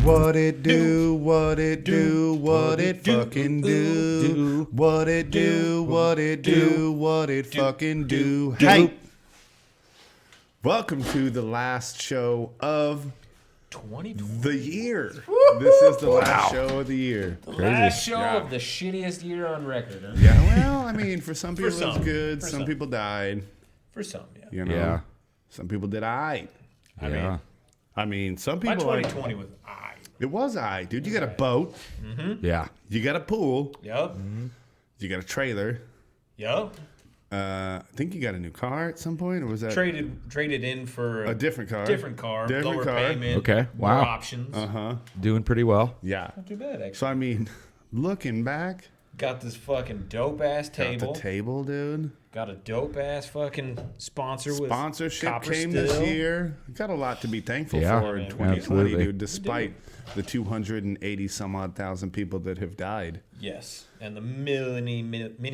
What it do, what it do, what it fucking do. What it do, what it do, what it fucking do. Hey! Welcome to the last show of 2020. the year. This is the last show of the year. Last show of the shittiest year on record. Huh? Yeah, well, I mean, for some people some. it was good. For Some some. people died. For some, yeah. You know? Yeah. Some people did aight. I mean, some My people... 2020 was It was aight, dude. You got a boat. Mm-hmm. Yeah. You got a pool. Yup. You got a trailer. Yup. I think you got a new car at some point, or was that Traded in for a different car? Different car. Lower payment. Okay. More Wow. options. Doing pretty well. Yeah. Not too bad, actually. So I mean, looking back, Got this fucking dope ass table. got the table, dude. Got a dope ass fucking sponsor with Sponsorship Copper came Still. this year. Got a lot to be thankful Yeah, for in man. 2020, Absolutely. dude. Despite the 280 some odd thousand people that have died. Yes, and the many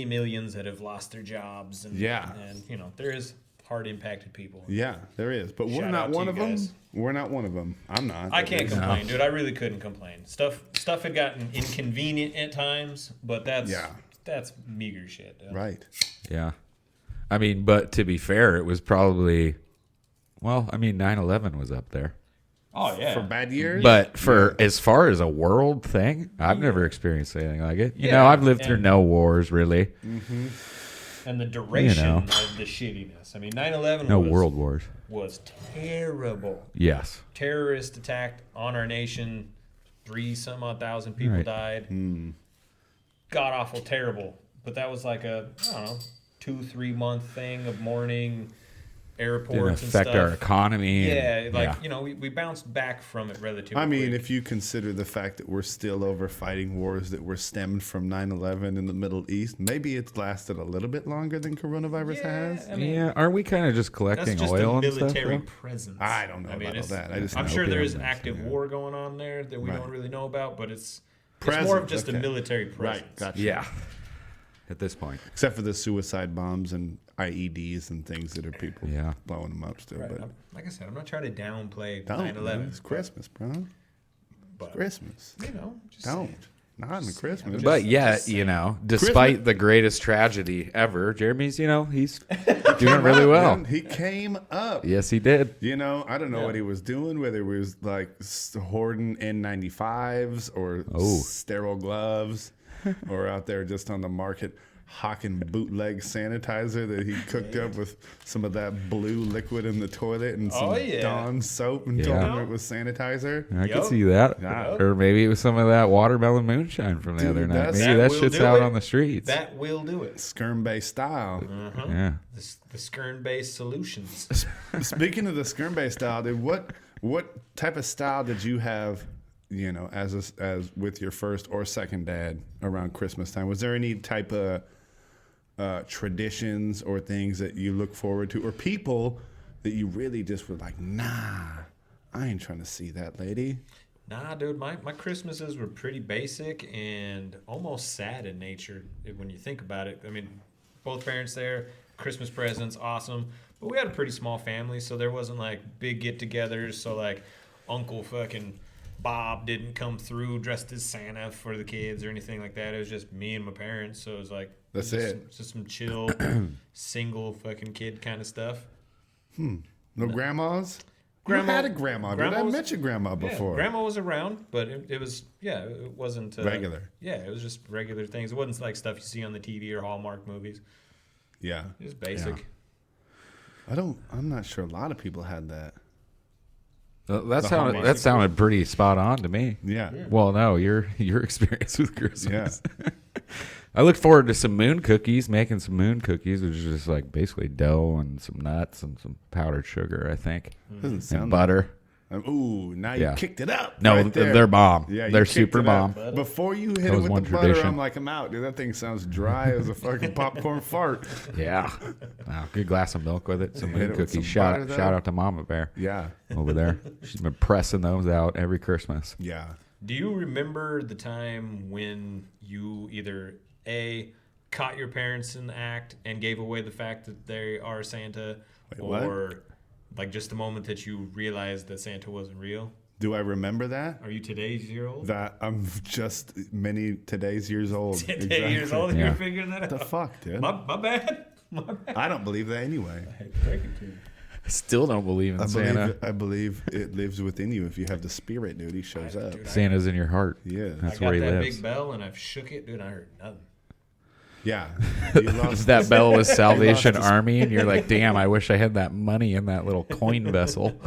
millions that have lost their jobs. And, Yeah. and you know there is hard impacted people. Yeah, there is, but we're Shout not out to one you of them. guys. We're not one of them. I'm not. I can't complain, dude. I really couldn't complain. Stuff had gotten inconvenient at times, but that's meager shit. Dude. Right. Yeah. I mean, but to be fair, it was probably, 9/11 was up there. Oh yeah. For bad years. But for as far as a world thing, I've never experienced anything like it. You know, I've lived through no wars, really. And the duration You know. of the shittiness. I mean, 9/11 No world wars. was terrible. Yes. Terrorist attack on our nation. 3-some-odd thousand people Right. died. God awful terrible. But that was like a, I don't know, 2-3 month thing of mourning, airports Didn't and affect stuff. our economy. Yeah, you know, we bounced back from it relatively I mean, quick. if you consider the fact that we're still over fighting wars that were stemmed from 9/11 in the Middle East, maybe it's lasted a little bit longer than coronavirus has. I mean, Yeah, aren't we kind of just that's collecting just oil a and stuff? military though? presence. I don't know I mean, about it's- that. I just I'm know sure there is opium, active yeah. war going on there that we Right. don't really know about, but it's Presence, more of just a okay. military presence. Right, gotcha. Yeah. At this point. Except for the suicide bombs and IEDs and things that are people Yeah. blowing them up still. Right. But Like I said, I'm not trying to downplay don't, 9/11. man. It's Christmas, bro. but Christmas. you know, just Don't. saying. Not in Christmas. But yet, just you saying. know, despite the greatest tragedy ever, Jeremy's, he's doing really well. Man, he came up. Yes, he did. You know, I don't know Yeah. what he was doing, whether he was like hoarding N95s or sterile gloves or out there just on the market hawking bootleg sanitizer that he cooked up with some of that blue liquid in the toilet and some Dawn soap and told him it was sanitizer. I Yup. could see that. Yeah. Or maybe it was some of that watermelon moonshine from the Dude, other night. that's- Maybe That that will shit's do out it. on the streets. That will do it. Skirm-based style. Yeah. The Skirn-based solutions. Speaking of the skirm-based style, dude, what type of style did you have, as with your first or second dad around Christmas time? Was there any type of traditions or things that you look forward to, or people that you really just were like, nah, I ain't trying to see that lady? Nah, dude, my Christmases were pretty basic and almost sad in nature when you think about it. I mean, both parents there, Christmas presents, awesome. But we had a pretty small family, so there wasn't like big get-togethers. So like Uncle fucking Bob didn't come through dressed as Santa for the kids or anything like that. It was just me and my parents. So it was like That's it. Just some chill, single fucking kid kind of stuff. No grandmas? Grandma- You had a grandma, dude. I grandma was- met your grandma before. Yeah, grandma was around, but it was it wasn't Regular. Yeah, it was just regular things. It wasn't like stuff you see on the TV or Hallmark movies. Yeah. It was basic. I'm not sure a lot of people had that. That sounded pretty spot on to me. Yeah. Well, no, your experience with Christmas. I look forward to some moon cookies, making some moon cookies, which is just like basically dough and some nuts and some powdered sugar, I think, Doesn't sound and butter. Ooh, now you Yeah. kicked it up. No, right there. they're bomb. Yeah, you they're kicked super it up. bomb. Before you hit That it was with one the butter, tradition. I'm like, I'm out, dude. That thing sounds dry as a fucking popcorn fart. Yeah. Wow, good glass of milk with it. Some Hit moon it with cookies. some Shout butter, though. out to Mama Bear Yeah, over there. She's been pressing those out every Christmas. yeah. Do you remember the time when you either caught your parents in the act and gave away the fact that they are Santa, Wait, what? or like just the moment that you realized that Santa wasn't real? Do I remember that? Are you today's year old? That I'm just today's years old. Today years old, Yeah. you're figuring that out. What the fuck, dude? My bad. My bad. I don't believe that anyway. I hate to break it to you. Still don't believe in Santa. I believe it lives within you. If you have the spirit, dude, he shows up. Dude, Santa's in your heart. Yeah. That's I got where he that lives. big bell and I've shook it, dude. I heard nothing. Yeah. You lost That bell was Salvation his- Army, and you're like, damn, I wish I had that money in that little coin vessel.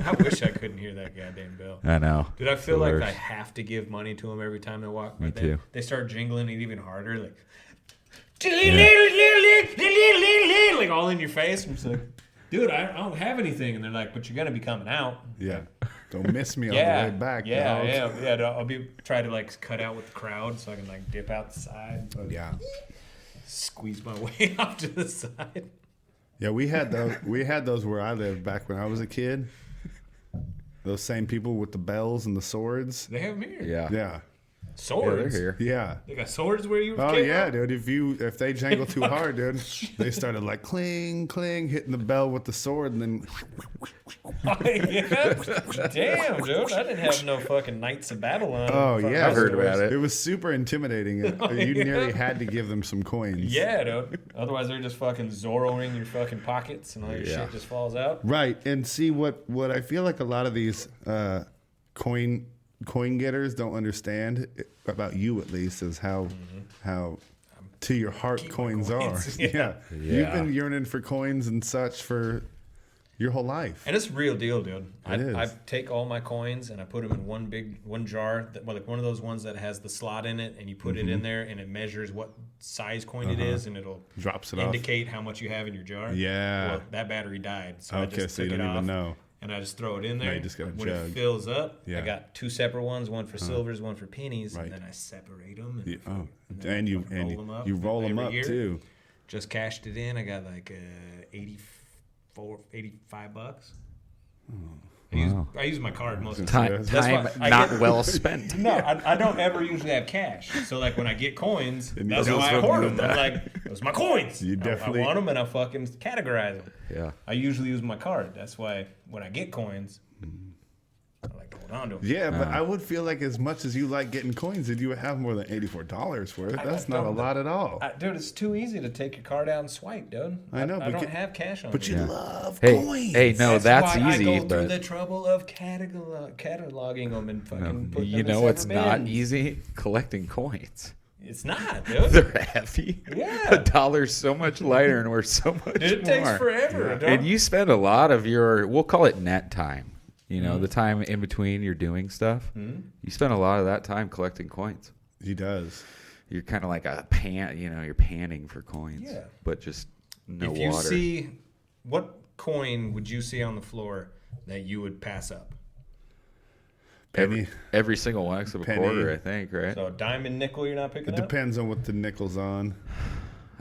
I wish I couldn't hear that goddamn bell. I know. Dude, I feel The like worst. I have to give money to them every time they walk. Me But too. They start jingling it even harder, like, like all in your face. I'm just like, dude, I don't have anything. And they're like, but you're gonna be coming out. Yeah. Don't miss me on Yeah, the way back. yeah, dog. yeah. I'll be try to like cut out with the crowd so I can like dip out the side, Yeah. squeeze my way off to the side. Yeah, we had those. We had those where I lived back when I was a kid. Those same people with the bells and the swords. They have them here. Yeah. Yeah, Swords. they're here. yeah. They got swords where you Oh came yeah, from? dude. If they jangle too hard, dude, they started like cling, cling, hitting the bell with the sword, and then Yeah. Damn, dude. I didn't have no fucking Knights of Babylon. oh yeah, I've heard about it. It was super intimidating. You nearly had to give them some coins. Yeah, dude. Otherwise, they're just fucking Zorroing your fucking pockets and all your Yeah. shit just falls out. Right, and see what I feel like a lot of these coin getters don't understand about you, at least, is how to your heart Keep my coins coins, are. yeah. You've Yeah. been yearning for coins and such for your whole life. And it's a real deal, dude. It is. I take all my coins and I put them in one jar, like one of those ones that has the slot in it, and you put it in there, and it measures what size coin it is, and it'll Drops it off. indicate how much you have in your jar. Yeah. Well, that battery died, so I Okay, just so you took don't it even off, know. and I just throw it in there. you just got a when jug. it fills up, Yeah. I got two separate ones, one for silvers, one for pennies, Right. and then I separate them. And, Yeah, oh, then and I you fucking and roll 'em up you roll them every up year. too. Just cashed it in. I got like $85. I use my card most of the time. Time, That's time why I not get- well spent. No, I don't ever usually have cash. So like when I get coins, And that's you why I just hoard fucking them. I'm like, those are my coins. You definitely- I want them and I fucking categorize them. Yeah. I usually use my card. That's why when I get coins, I like to hold on to them. Yeah, but I would feel like as much as you like getting coins, that you would have more than $84 for it. That's not a don't. lot at all. Dude, it's too easy to take your card out and swipe, dude. I know, I but don't have cash on But me. you love Hey, coins. hey, no, that's why easy, I go through but the trouble of cataloging them and fucking putting you them in know it's separate not bins. easy collecting coins. It's not, dude. They're heavy. Yeah. A dollar's so much lighter and worth so much It more. takes forever, dude. And you spend a lot of your, we'll call it net time. You know, the time in between you're doing stuff. You spend a lot of that time collecting coins. He does. You're kind of like a you're panning for coins. Yeah. But just no if you water. see, what coin would you see on the floor that you would pass up? Penny. Every single one except a Penny. quarter, I think, right? So a diamond nickel you're not picking It up? depends on what the nickel's on.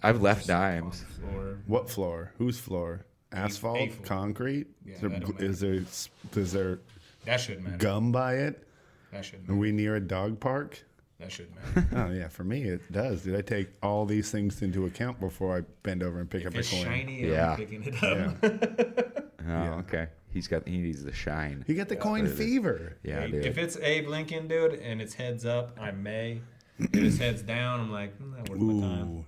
I've left dimes. Or What floor? Whose floor? Asphalt? A floor. Concrete? Yeah, is, there, that don't is there that shouldn't matter. gum by it? That shouldn't Are matter. we near a dog park? That shouldn't matter. Oh yeah, for me it does. Dude, I take all these things into account before I bend over and pick up If a it's coin. shiny, Yeah. I'm picking it up. Yeah. Oh, okay. He needs the shine. You get the coin fever. Yeah, dude. If it's Abe Lincoln, dude, and it's heads up, I may. If it's heads down, I'm like, not worth my time. Ooh.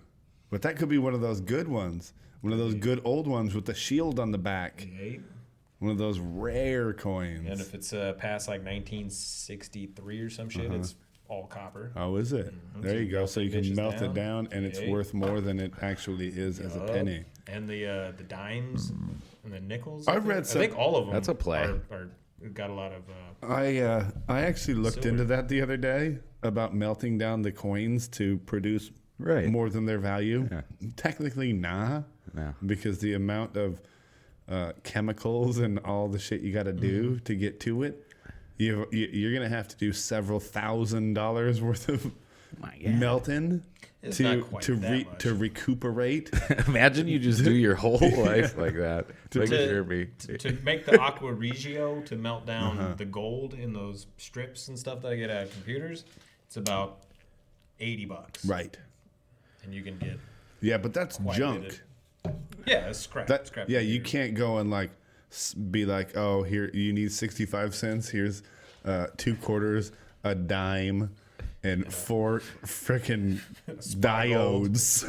But that could be one of those good ones. One of those good old ones with the shield on the back. Eight. One of those rare coins. And if it's past like 1963 or some shit, it's all copper. Oh, is it? There So you you go. melt So you them can bitches melt it down. down, and it's Yeah. worth more than it actually is as a penny. And the dimes and the nickels. I've read I think all of them. That's a play. Are got a lot of. I actually looked Silver. into that the other day about melting down the coins to produce Right. more than their value. Yeah. Technically, nah, No. because the amount of chemicals and all the shit you got to do to get to it, you're gonna have to do several $1,000s worth of My God. melting It's to not quite that much. to recuperate. Imagine you just do your whole life like that. Make To- sure be. to make the aqua regio to melt down Uh-huh. the gold in those strips and stuff that I get out of computers, it's about $80, Right. and you can get Yeah, but that's quite a junk. bit of- yeah, it's scrap. That scrap yeah, you computers. can't go and like be like, oh, here you need 65 cents. Here's 2 quarters, a dime, and 4 freaking diodes.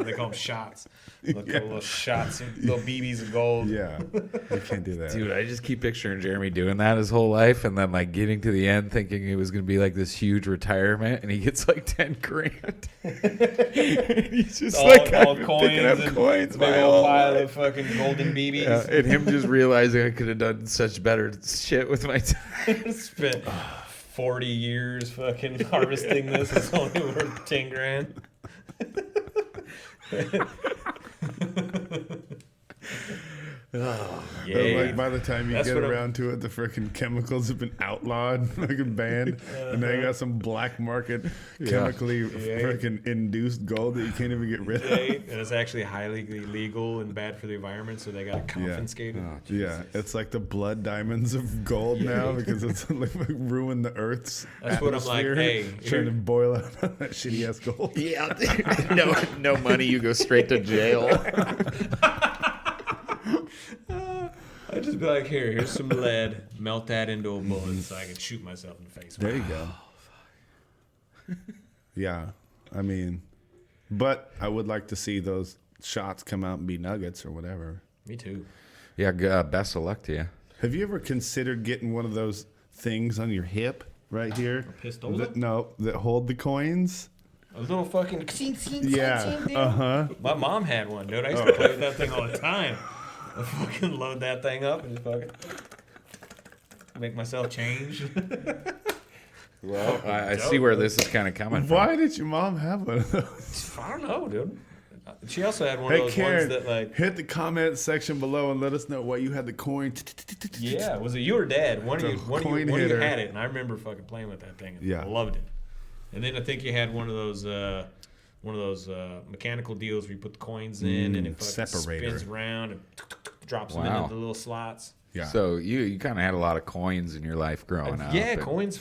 They call them shots. Little shots, little BBs of gold. Yeah, you can't do that. Dude, I just keep picturing Jeremy doing that his whole life, and then like getting to the end, thinking it was going to be like this huge retirement, and he gets like 10 grand. He's just all coins, picking up and coins, big old pile of fucking golden BBs. Yeah, and him just realizing I could have done such better shit with my time. Spent 40 years fucking harvesting this. It's only worth 10 grand. Yeah. Like by the time you get around to it, the freaking chemicals have been outlawed, fucking banned, and now you got some black market chemically freaking induced gold that you can't even get rid of. And it's actually highly illegal and bad for the environment, so they got confiscated. Oh, Yeah, it's like the blood diamonds of gold now because it's like ruined the Earth's That's what I'm like. atmosphere, Hey, trying to boil out that shitty ass gold. Yeah, no money, you go straight to jail. Oh, I'd just be like, here's some lead. Melt that into a bullet so I can shoot myself in the face. There you go. Yeah, I mean, but I would like to see those shots come out and be nuggets or whatever. Me too. Yeah, best of luck to you. Have you ever considered getting one of those things on your hip right here? A pistol? That hold the coins. A little fucking... Yeah. My mom had one, dude. I used to play with that thing all the time. I fucking load that thing up and just fucking make myself change. Well, I see where this is kind of coming from. Why did your mom have one of those? I don't know, dude. She also had one Hey, of those Karen, ones that like... hit the comment section below and let us know why you had the coin. Yeah, was it you or Dad? One of you hitter. had it, and I remember fucking playing with that thing. And Yeah. I loved it. And then I think you had one of those mechanical deals where you put the coins in and it fucking separator. spins around and drops them Wow. into the little slots. Yeah. So you kind of had a lot of coins in your life growing up. Yeah, and- coins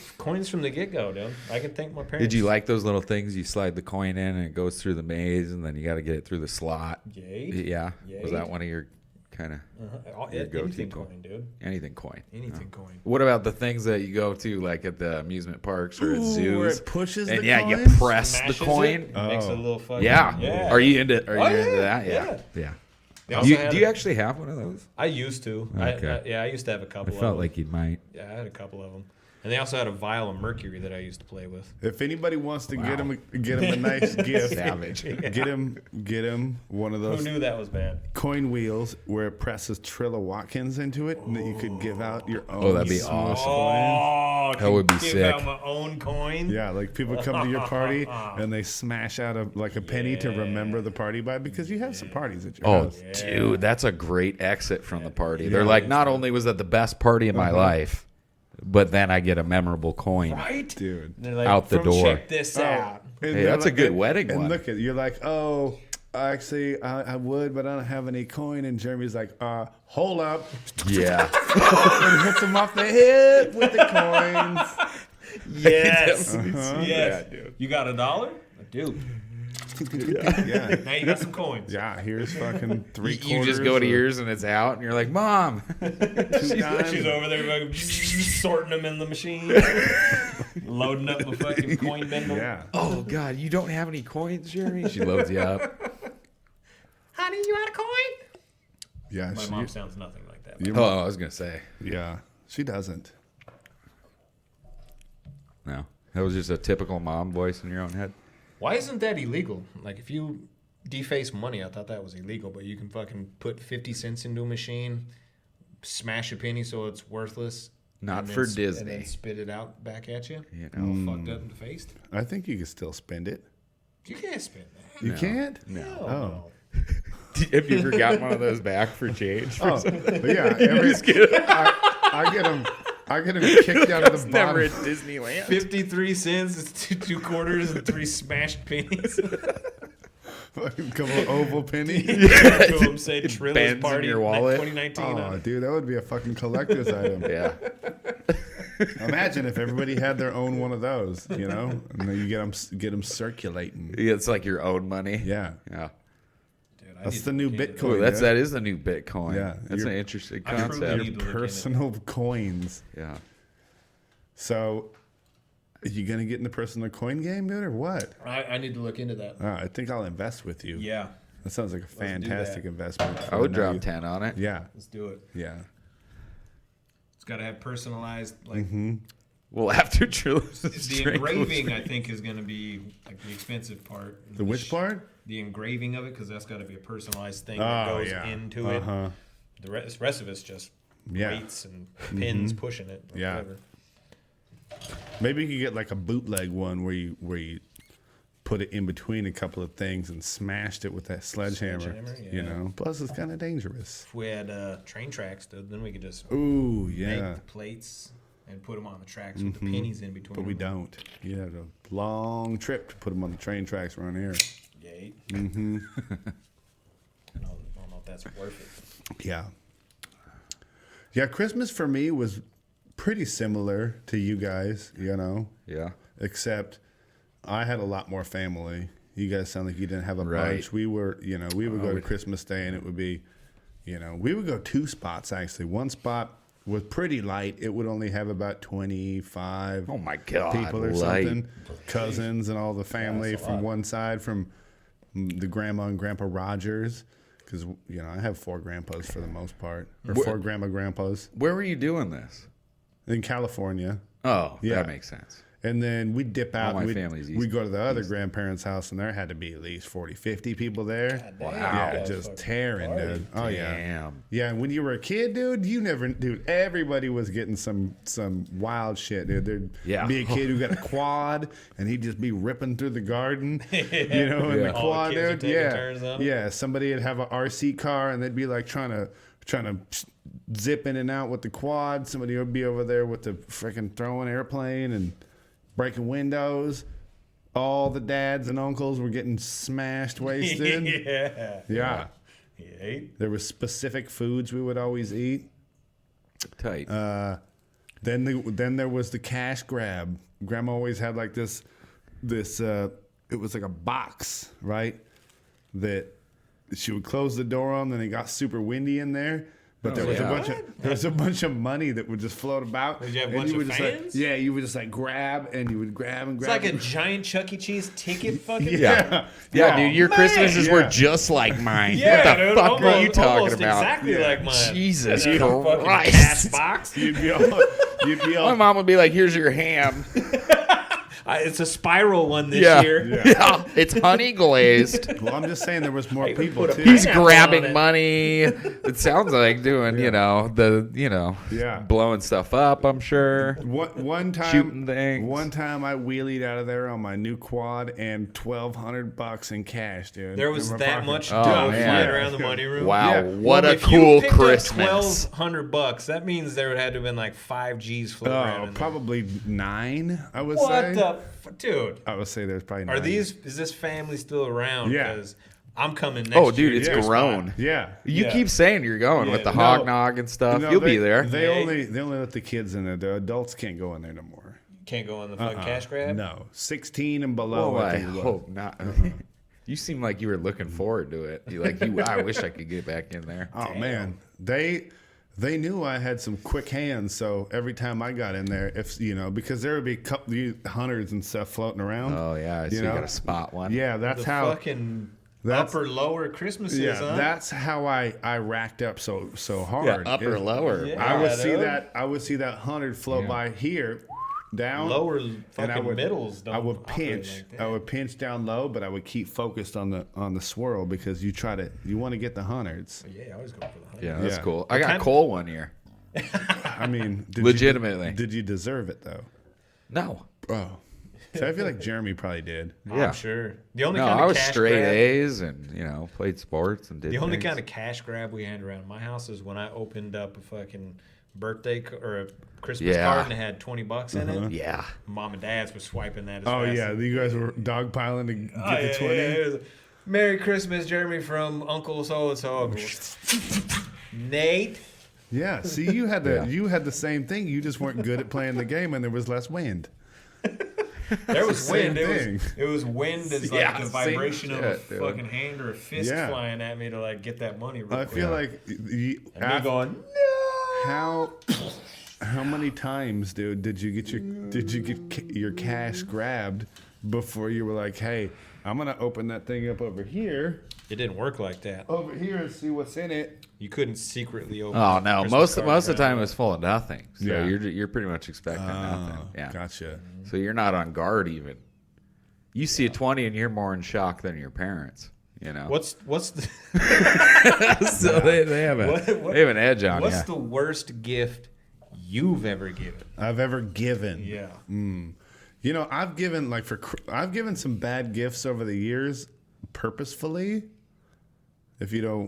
from the get-go, dude. I can thank my parents. Did you like those little things? You slide the coin in and it goes through the maze, and then you got to get it through the slot. Yay. Yeah. Yay. Was that one of your kind of your go-to Anything coin? coin, dude. Anything coin? Anything coin. What about the things that you go to, like at the amusement parks or at zoos? Where it pushes and the you coins? press Smashes the coin. it, makes a little fucking... Yeah. Are you into? Are you into that? yeah. Yeah. They also Do had you actually have one of those? I used to. Okay. I used to have a I couple of felt them. like you might. Yeah, I had a couple of them. And they also had a vial of mercury that I used to play with. If anybody wants to get him a nice gift, Savage. get him one of Who those knew that was bad? coin wheels where it presses Trilla Watkins into it, and that you could give out your own. Oh, that'd be small awesome. Oh, coin. That would be give sick. out my own coin. Yeah, like people come to your party and they smash out a penny to remember the party by, because you have some parties at your Oh, house. dude, that's a great exit from the party. They're like, not only was that the best party of my life, but then I get a memorable coin. Right? Dude. And they're like, Out the "From door." Check this out. And Hey, they're that's a good and- wedding and one. look at you're like, oh, actually, I would, but I don't have any coin. And Jeremy's like, hold up, Yeah. and hits him off the hip with the coins. Yes. Uh-huh. Yes. Yeah, dude. You got $1? I do. Yeah. Now you got some coins. Yeah, here's fucking three quarters. You just go to or yours and it's out, and you're like, Mom. 2 dimes. She's over there fucking sorting them in the machine. Loading up my fucking coin bindle. Yeah. Oh, God, you don't have any coins, Jeremy? She loads you up. Honey, you had a coin? Yeah. My mom sounds nothing like that. your Oh, mom- I was going to say. yeah. She doesn't. No. That was just a typical mom voice in your own head. Why isn't that illegal? Like, if you deface money, I thought that was illegal, but you can fucking put 50 cents into a machine, smash a penny so it's worthless. Not and then for And Disney. then spit it out back at you. You know. All fucked up in the face. I think you can still spend it. You can't spend that. You can't? Hell Oh. no. Have you ever gotten one of those back for change? Oh, yeah. I get them kicked out of the Never bottom. at Disneyland. 53 cents is two quarters and 3 smashed pennies. Fucking couple of oval pennies. Two of them said Trilla's bends in party your wallet. 2019. Oh, dude, that would be a fucking collector's item. Yeah. Imagine if everybody had their own one of those, you know, and then you get them circulating. It's like your own money. Yeah. Yeah. Dude, That's the new Bitcoin. Ooh, that is the new Bitcoin. Yeah, That's an interesting I truly concept. need to look into Personal coins. Yeah. So, are you gonna get in the personal coin game, dude, or what? I need to look into that. I think I'll invest with you. Yeah, That sounds like a do fantastic that. investment. I would for drop now. 10 on it. Yeah, let's do it. yeah. It's got to have personalized, like Well, after Trilla's the engraving. I think is going to be like the expensive part. The which part? The engraving of it, because that's got to be a personalized thing Oh, that goes yeah. into it. Uh-huh. The rest of it's just Yeah. weights and pins pushing it. Or Yeah. whatever. Maybe you could get like a bootleg one where you put it in between a couple of things and smashed it with that sledgehammer. Sledgehammer, You yeah. know, plus it's kind of dangerous. If we had train tracks, dude, then we could just Ooh, make yeah. the plates and put them on the tracks with the pennies in between. But we don't. You had a long trip to put them on the train tracks around here. Yay. Mm-hmm. I don't know if that's worth it. Yeah. Yeah, Christmas for me was pretty similar to you guys, you know, Yeah. except I had a lot more family. You guys sound like you didn't have a Right. bunch. We were, we would go to Christmas Day and it would be, we would go 2 spots actually. One spot was pretty light. It would only have about 25 Oh, my God. people or light. something. Cousins and all the family that's a from lot. one side, from the grandma and grandpa Rogers. Because, I have 4 grandpas for the most part. Or 4 grandpas Where were you doing this? in California. Oh, Yeah. that makes sense. And then we'd dip out. my and family's we'd go to the other grandparents' house, and there had to be at least 40, 50 people there. Wow. Yeah, Guys just fucking tearing, party. dude. Oh, yeah. Damn. Yeah, and when you were a kid, dude, everybody was getting some wild shit, dude. There'd Yeah. be a kid who got a quad, and he'd just be ripping through the garden, in the Yeah. quad, All the kids are dude. taking Yeah, turns on it? yeah. Somebody would have a RC car, and they'd be like trying to zip in and out with the quad. Somebody would be over there with the freaking throwing airplane and breaking windows. All the dads and uncles were getting smashed, wasted. Yeah. Yeah. Yay. There was specific foods we would always eat. Tight. Then there was the cash grab. Grandma always had like this it was like a box, right? That she would close the door on, then it got super windy in there. But there was yeah. there was a bunch of money that would just float about. Did you have a and bunch of would just fans? you would just like grab, and you would grab and It's grab. like a giant Chuck E. Cheese ticket fucking. Yeah. Yeah, dude, your man. Christmases were Yeah. just like mine. Yeah, what the dude, fuck almost, are you talking almost about? Exactly Yeah. like mine. Jesus And a fucking Christ. cash box. You'd be all My mom would be like, "Here's your ham." It's a spiral one this Yeah. year. Yeah. It's honey glazed. Well, I'm just saying there was more Hey, we people put a too. He's Pineapple on grabbing it. money. It sounds like doing, Yeah. blowing stuff up, I'm sure. One time, Shooting things. One time, I wheelied out of there on my new quad and $1,200 in cash, dude. There was in my that pocket. much Oh, dough man. flying around the money room. Wow, Yeah. what a If you cool picked up Christmas. $1,200, that means there would have to have been like 5 G's floating around. Oh, in there. probably 9. I would What say. dude? I would say there's probably 9. Is this family still around? Yeah. Because I'm coming next Oh, dude, year it's to your grown. spot. Yeah. You Yeah. keep saying you're going with Yeah. the No. hog nog and stuff. No, You'll they- be there. They Hey. only let the kids in there. The adults can't go in there no more. Can't go on the fucking cash grab. No, 16 and below. Oh, I I think it was. hope not. You seem like you were looking forward to it. I wish I could get back in there. Oh man, they knew I had some quick hands, so every time I got in there, because there would be a couple hundreds and stuff floating around. Oh yeah, so you know? got to spot one. Yeah, that's The how. fucking That's- upper lower Christmases, Yeah, huh? that's how I racked up so hard. Yeah, upper, Is- lower. Yeah. I would see dude. that. I would see that 100 float by here, down lower and fucking middles. Don't I would operate pinch. like that. I would pinch down low, but I would keep focused on the swirl because you want to get the hundreds. Yeah, I always go for the 100. Yeah, that's Yeah. cool. I got kind of- coal one year. I mean, Legitimately. did you deserve it though? No. Oh, so I feel like Jeremy probably did. Yeah. I'm sure. The only No, kind I of was cash straight grab, A's and played sports and did. The only things. kind of cash grab we had around my house is when I opened up a fucking birthday or a Christmas Yeah. card and it had $20 in it. Yeah. Mom and Dad's was swiping that. As Oh fast yeah, as- you guys were dogpiling to get Oh, the yeah, 20. yeah, it was, Merry Christmas, Jeremy from Uncle So and So. Nate. Yeah, see, you had Yeah. you had the same thing. You just weren't good at playing the game, and there was less wind. There was Same wind. thing. It was wind as like Yeah, the same vibration of a shit, dude. fucking hand or a fist Yeah. flying at me to like get that money real I quick. feel like and me going, how many times, dude, did you get your cash grabbed before you were like, hey, I'm gonna open that thing up over here, it didn't work like that. over here, and see what's in it. You couldn't secretly open. Oh the no, Christmas most cards of the time right it was full of nothing. So Yeah. you're pretty much expecting nothing. Yeah. Gotcha. So you're not on guard even. You see a 20 and you're more in shock than your parents. You know. What's the So they have What- they have an edge on what's you. the worst gift you've ever given? I've ever given. Yeah. You know, I've given some bad gifts over the years purposefully. If you don't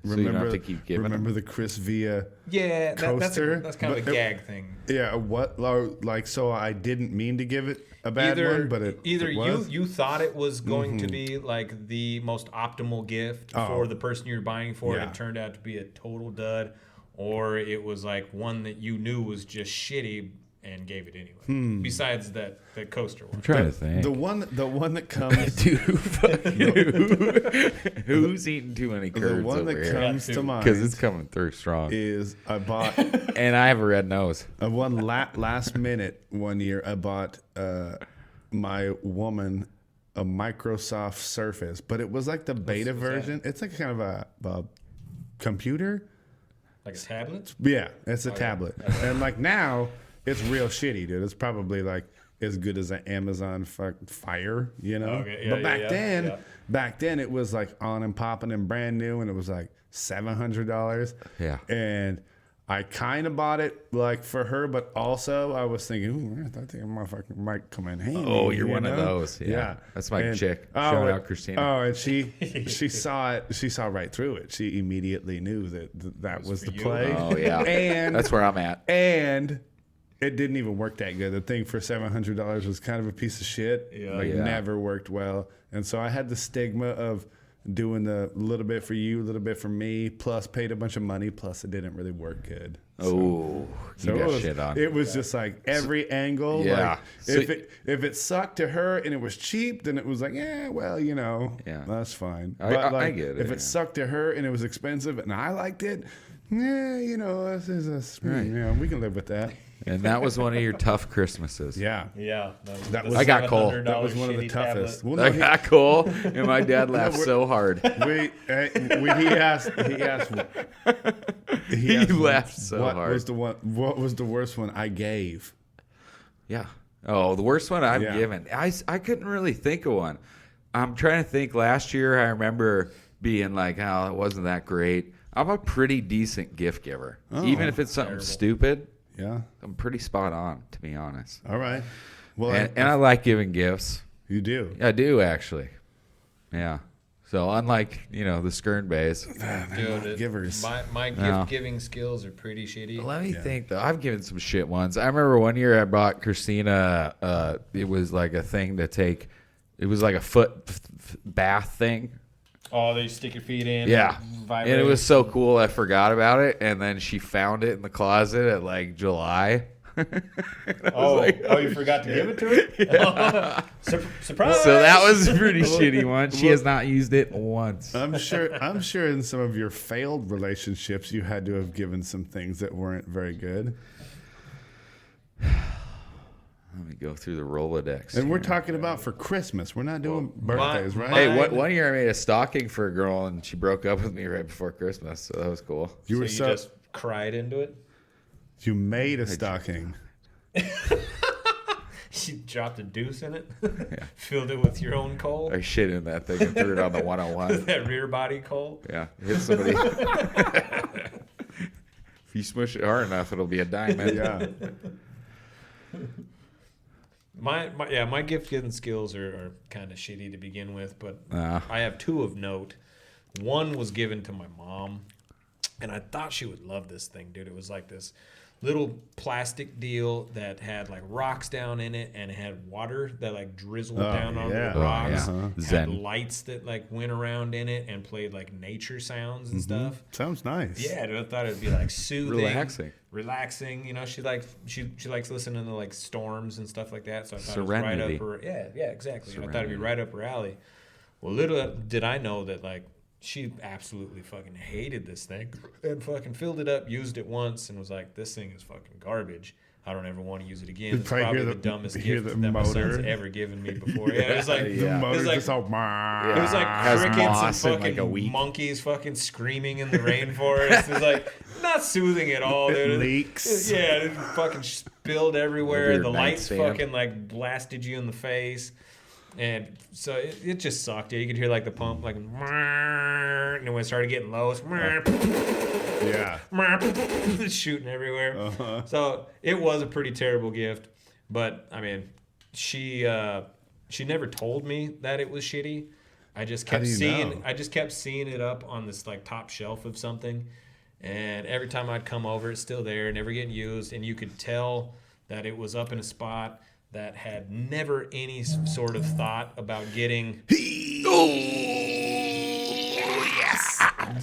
So you don't remember, have to keep giving remember the Chris Villa. Yeah, Coaster, that's kind of but a it- gag thing. Yeah, what like so I didn't mean to give it a bad Either one, but it was. you thought it was going to be like the most optimal gift for the person you're buying for, and Yeah. it turned out to be a total dud, or it was like one that you knew was just shitty and gave it anyway. Besides that coaster one. I'm trying to think. the one that comes Dude, fucking who's eating too many the curds one over that here? comes to mind Because it's coming through strong. is I bought And I have a red nose. one last minute one year. I bought my woman a Microsoft Surface, but it was like the beta what's that? version. It's like kind of a computer. Like a tablet? Yeah, it's a tablet. And like now, it's real shitty, dude. It's probably like as good as an Amazon Fire, you know? Okay, yeah, but back yeah, then, yeah. back then it was like on and popping and brand new, and it was like $700. Yeah. And I kind of bought it like for her, but also I was thinking, ooh, I think motherfucker might come in handy. Oh, you're you one of know? those. Yeah. That's my And- chick. Shout out Christina. Oh, and she saw it. She saw right through it. She immediately knew that was for the you. play. Oh, yeah. And That's where I'm at. and it didn't even work that good. The thing for $700 was kind of a piece of shit. Yeah. Like Yeah. never worked well. And so I had the stigma of doing the little bit for you, a little bit for me, plus paid a bunch of money, plus it didn't really work good. Oh, So you it got was, shit on. It was just like every angle. Yeah. Like So- if it sucked to her and it was cheap, then it was like, yeah, well, you know, Yeah. that's fine. I get it, If yeah. it sucked to her and it was expensive and I liked it, yeah, you know, yeah, we can live with that. And that was one of your tough Christmases. Yeah. Yeah. That was- I got coal. That was one of the shitty toughest. tablet. Well, I no, got cool, and my dad laughed so hard. he asked He laughed so what hard. What was the worst one I gave? Yeah. Oh, the worst one I've Yeah. given. I couldn't really think of one. I'm trying to think. Last year, I remember being like, "Oh, it wasn't that great." I'm a pretty decent gift giver, even if it's something terrible. stupid. Yeah. I'm pretty spot on, to be honest. All right. Well, And I like giving gifts. you do. I do actually. Yeah. So unlike the Skern Bays, Dude, Givers. My No. gift giving skills are pretty shitty. let me think though. I've given some shit ones. I remember one year I bought Christina. It was like a thing to take. It was like a foot bath thing. Oh, they stick your feet in. Yeah. Vibrate. And it was so cool. I forgot about it, and then she found it in the closet at like July. Oh, you forgot to give it to her? Surprise! So that was a pretty shitty one. She has not used it once. I'm sure in some of your failed relationships you had to have given some things that weren't very good. Let me go through the Rolodex. And we're here. talking about for Christmas. We're not doing birthdays, right? Hey, Mine- one year I made a stocking for a girl, and she broke up with me right before Christmas, so that was cool. You So were you just cried into it? you made a stocking. You dropped a deuce in it? Filled it with your own coal? I shit in that thing and threw it on the 101. That rear body coal? Yeah, hit somebody. If you smush it hard enough, it'll be a diamond. Yeah. My gift giving skills are kind of shitty to begin with, but I have two of note. One was given to my mom, and I thought she would love this thing, dude. It was like this little plastic deal that had like rocks down in it, and it had water that like drizzled down onto the rocks. Had Zen. lights that like went around in it and played like nature sounds and stuff. Sounds nice. Yeah, I thought it'd be like soothing, relaxing. You know, she likes listening to like storms and stuff like that. So I thought Serenity. it was right up her. Yeah, exactly. I thought it'd be right up her alley. Well, little did I know that like she absolutely fucking hated this thing and fucking filled it up, used it once, and was like, "This thing is fucking garbage. I don't ever want to use it again." It's probably the dumbest gift that my son's ever given me before. Yeah, it was like The motor's just all, it was like crickets and fucking monkeys fucking screaming in the rainforest. It was like not soothing at all, dude. It leaks. Yeah, it fucking spilled everywhere. Your The lights nightstand. fucking like blasted you in the face. And so it just sucked. Yeah, you could hear like the pump like, and then when it started getting low, it's shooting everywhere. So it was a pretty terrible gift. But I mean, she never told me that it was shitty. I just kept seeing it up on this like top shelf of something, and every time I'd come over, it's still there, never getting used, and you could tell that it was up in a spot that had never any sort of thought about getting.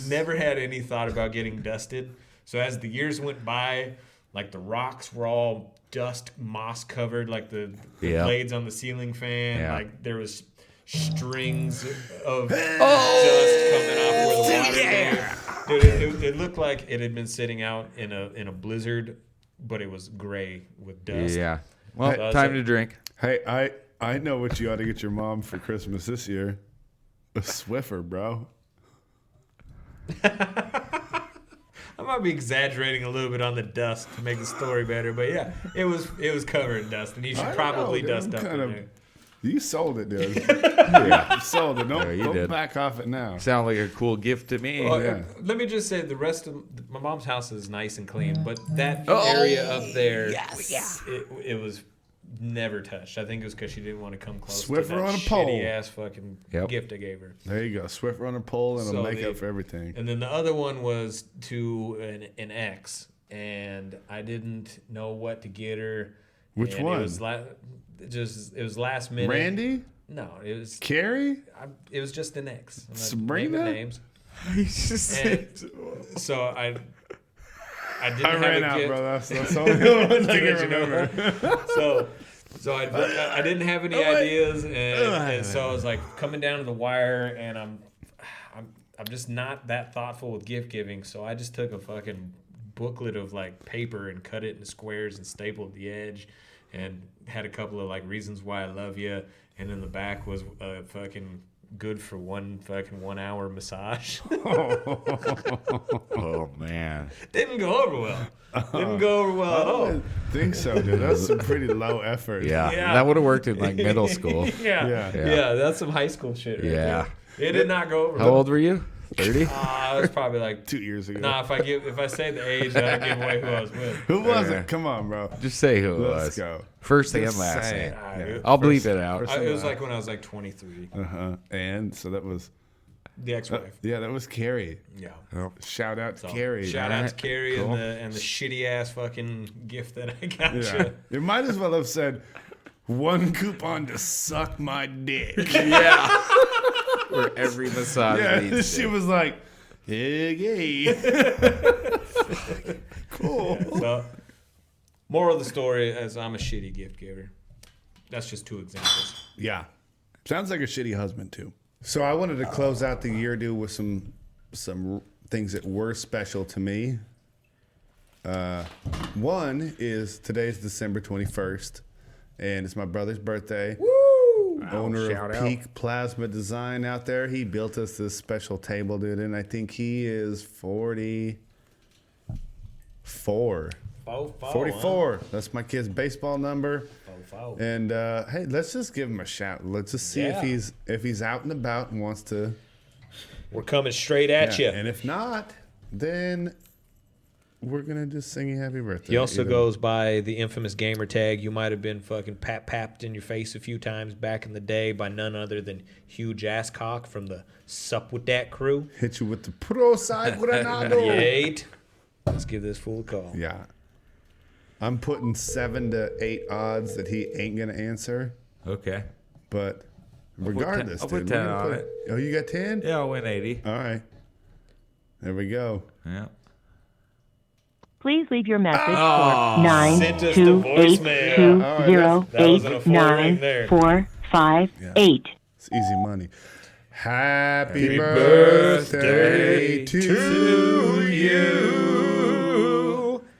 Never had any thought about getting dusted. So as the years went by, like the rocks were all dust, moss covered, like the blades on the ceiling fan. Like there was strings of dust coming off where the water came. Dude, it looked like it had been sitting out in a blizzard, but it was gray with dust. Yeah. Well, time to drink. Hey, I know what you ought to get your mom for Christmas this year. A Swiffer, bro. I might be exaggerating a little bit on the dust to make the story better, but yeah, it was covered in dust, and you should probably dust up in there. You sold it, dude. You sold it. Don't back off it now. Sound like a cool gift to me. Well, let me just say, the rest of my mom's house is nice and clean, but that area up there, it was never touched. I think it was because she didn't want to come close to that shitty ass fucking gift I gave her. There you go, Swiffer on a pole, and it'll make up for everything. And then the other one was to an ex, and I didn't know what to get her. Which one? It was last minute. Randy? No, it was Carrie. It was just an ex. Sabrina. Names. So I didn't have ran a out, gift. bro. That's the only one I can remember. So I didn't have any ideas, and so I was like coming down to the wire, and I'm just not that thoughtful with gift giving. So I just took a fucking booklet of like paper and cut it into squares and stapled the edge, and had a couple of like reasons why I love you, and in the back was a fucking good for 1 hour massage. Oh man, Didn't go over well. Didn't go over well at all. I think so, dude. That's some pretty low effort. Yeah. That would have worked in like middle school. Yeah. That's some high school shit. Right there. It did not go over. How old were you? 30? It was probably like 2 years ago. Nah, if I say the age, I give away who I was with. Who was it? Come on, bro. Just say who it was. Let's go. First and Just last say name. it. I'll bleep it out. It was like when I was like 23. And so that was The ex-wife. that was Carrie. Yeah. Oh, shout out to Carrie. Shout out to Carrie and the shitty ass fucking gift that I got you. You might as well have said 1 coupon to suck my dick. For every massage. Yeah, she was like, hey. Cool. So, moral of the story is I'm a shitty gift giver. That's just 2 examples. Yeah. Sounds like a shitty husband, too. So I wanted to close out the year, dude, with some things that were special to me. One is today's December 21st, and it's my brother's birthday. Woo! Owner of Peak Plasma Design out there. He built us this special table, dude, and I think he is 44. 44. That's my kid's baseball number. And hey, let's just give him a shout. Let's just see if he's out and about and wants to. We're coming straight at you. And if not, then we're gonna just sing you happy birthday. He also goes by the infamous gamer tag. You might have been fucking papped in your face a few times back in the day by none other than Huge Asscock from the Sup With That crew. Hit you with the pro side Granado. Yate. Let's give this fool a call. Yeah. I'm putting 7 to 8 odds that he ain't gonna answer. Okay. But regardless, I'll put dude, 10 we're gonna on put it. Oh, you got 10? Yeah, I'll win 80. All right. There we go. Yeah. Please leave your message Oh. for Sent us the voicemail. 920894558. It's easy money. Happy birthday to you.